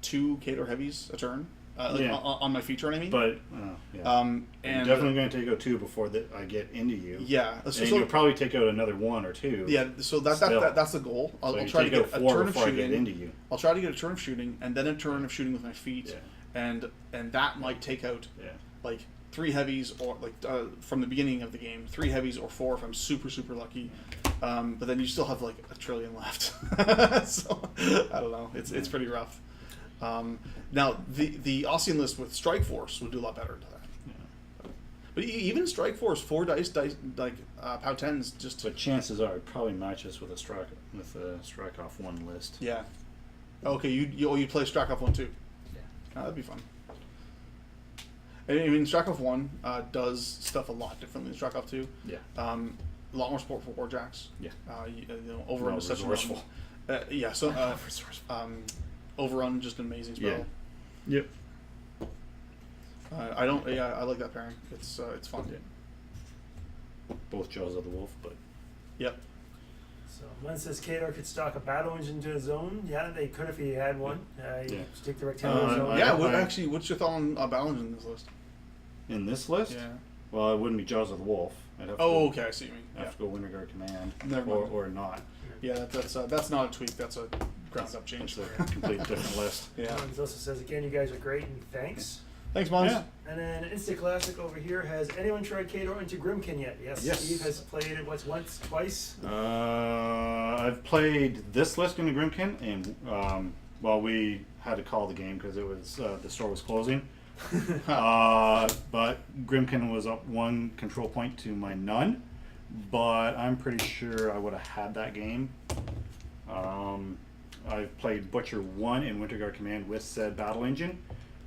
2 Khador heavies a turn, Yeah. on my feature. I mean, But, yeah. I'm I'm definitely going to take out 2 before I get into you. yeah. And So, you'll probably take out another 1 or 2. yeah, so that's Still. that's the goal. I'll So you try to take get out a 4 turn of before I get shooting. into you. I'll try to get a turn of shooting and then a turn of shooting with my feet, Yeah. and that might take out Yeah. like 3 heavies or like from the beginning of the game, 3 heavies or 4 if I'm super lucky. But then you still have like a trillion left, so I don't know. It's pretty rough. Now the Ossian list with Strike Force would do a lot better to that. Yeah. But even Strike Force 4 dice like POW 10s just But chances are, I'd probably match this with a strike off 1 list. yeah. Okay, you play Strike Off 1 too. Yeah. That'd be fun. I mean, Strikeoff 1 does stuff a lot differently than Strikeoff 2. Yeah. A lot more support for Warjacks. Yeah. Overrun Well, is such resourceful. yeah, so Overrun just an amazing spell. Yeah. Yep. I like that pairing. It's fun. Yeah. Both Jaws of the Wolf, but Yep. So Len says Khador could stock a battle engine to his zone. Yeah, they could if he had one. Yeah. Just take the rectangular zone. Yeah. I- Actually, what's your thought on Balance in this list? in this list, Yeah. well, it wouldn't be Jaws of the Wolf. I'd have to Oh, go, okay. I see what you mean. I'd have to go Winterguard Command, Never mind. or not. Yeah. That's not a tweak. That's a ground up change. It's a complete different list. Yeah. He also says again, you guys are great and thanks. Thanks, Mons. Yeah. And then Instant Classic over here. Has anyone tried Kador into Grimkin yet? Yes. Yes. Steve has played it once, twice. I've played this list in the Grimkin, and well, we had to call the game because it was the store was closing. But Grimkin was up 1 control point to my none, but I'm pretty sure I would have had that game. I've played Butcher 1 in Winter Guard Command with said battle engine,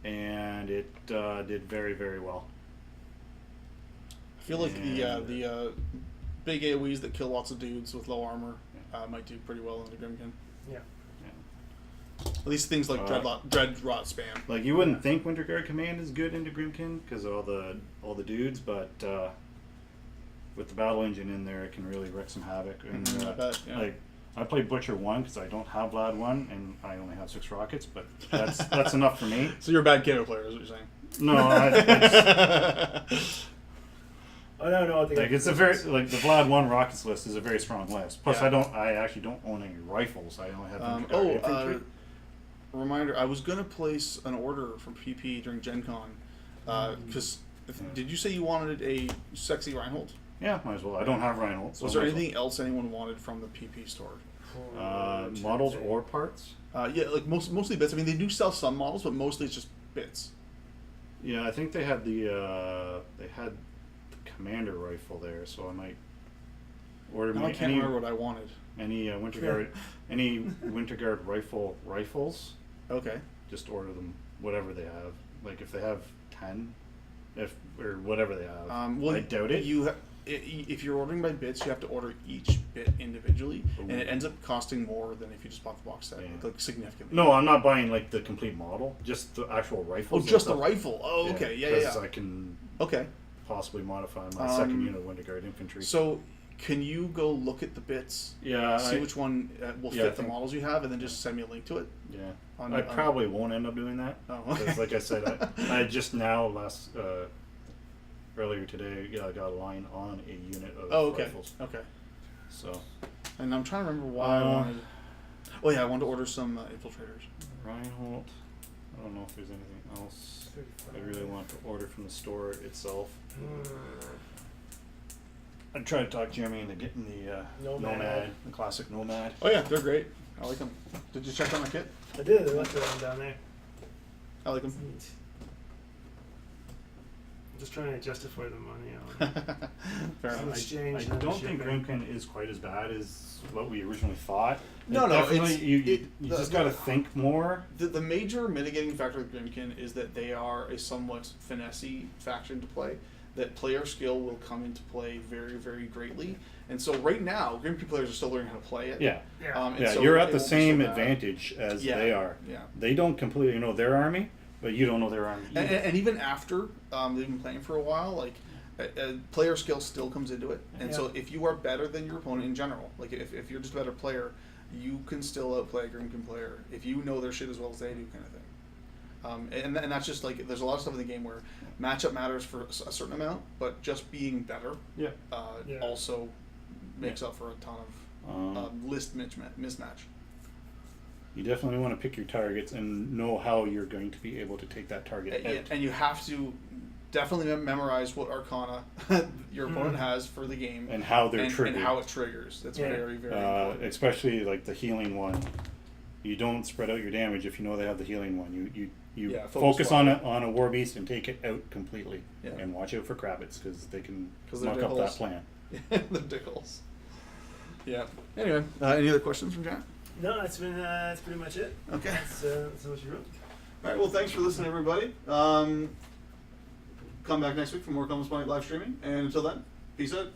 and it did very, very well. I feel like the big AoEs that kill lots of dudes with low armor might do pretty well in the Grimkin. Yeah. At least things like Dread Rot Spam. Like, you wouldn't think Winter Guard Command is good into Grimkin because of all the dudes, but with the battle engine in there, it can really wreak some havoc. And I bet, yeah. like, I played Butcher 1 because I don't have Vlad 1 and I only have 6 rockets, but that's enough for me. So you're a bad Kato player, is what you're saying? No, I I don't know. I think like it's a very like the Vlad 1 rockets list is a very strong list. Plus, Yeah. I actually don't own any rifles. I only have infantry. Reminder, I was going to place an order from PP during Gen Con. Because did you say you wanted a sexy Reinhold? Yeah, might as well. I don't have Reinhold. So Was there might as anything else anyone wanted from the PP store? well. Models or parts? Yeah, like mostly bits. I mean, they do sell some models, but mostly it's just bits. Yeah, I think they had the commander rifle there, so I might order Now I can't remember what I wanted. any Winter Guard any Winter Guard rifles. Okay. Just order them whatever they have. Like if they have 10, or whatever they have. Well, I doubt it. If you're ordering by bits, you have to order each bit individually, and it Ooh. ends up costing more than if you just bought the box set, Yeah. like significantly. No, I'm not buying like the complete model, just the actual Oh, rifles. just the and stuff. rifle. Oh, okay. Yeah. 'cause I can Okay. possibly modify my second unit of Winter Guard infantry. So, can you go look at the bits? yeah, See which one will yeah, I fit the think- models you have, and then just send me a link to it. yeah. On- I on- probably won't end up doing that. Oh. Because like I said, I just now earlier today got a line on a unit of Oh, okay. rifles. Okay. So And I'm trying to remember why I wanted. Oh yeah, I wanted to order some infiltrators. Reinhold. I don't know if there's anything else I really want to order from the store itself. I tried to talk Jeremy into getting the Nomad. the classic Nomad. Oh yeah, they're great. I like them. Did you check out my kit? I did. They left it on down there. I like them. Neat. I'm just trying to justify the money on Fair some enough. exchange. I and don't think shipping. Grimkin is quite as bad as what we originally thought. No, It no, definitely, it's- you the- just got to think more. The major mitigating factor with Grimkin is that they are a somewhat finessey faction to play. That player skill will come into play very, very greatly. And so right now, Grimkin players are still learning how to play it. Yeah. Yeah. And Yeah, so you're it at the won't be same so bad. advantage as Yeah, they are. yeah. They don't completely know their army, but you don't know their army. And, either. and even after they've been playing for a while, like player skill still comes into it. And so if you are better than your opponent in general, like if you're just a better player, you can still outplay a Grimkin player if you know their shit as well as they do, kind of thing. And that's just like there's a lot of stuff in the game where matchup matters for a certain amount, but just being better Yeah. Yeah. also makes up for a ton of list mismatch. You definitely want to pick your targets and know how you're going to be able to take that target out. And you have to definitely memorize what Arcana your opponent has for the game And how they're triggered. and how it triggers. That's Yeah. very, very important. Especially like the healing one. You don't spread out your damage if you know they have the healing one. You Yeah, focus focus on a war beast and take it out completely. Yeah. And watch out for Kravitz because they can 'Cause they're muck up that dickholes. plan. The dickles. Yeah. Anyway, any other questions from Jack? No, that's pretty much it. Okay. That's what you wrote. All right. Well, thanks for listening, everybody. Come back next week for more Common Spotlight live streaming. And until then, peace out.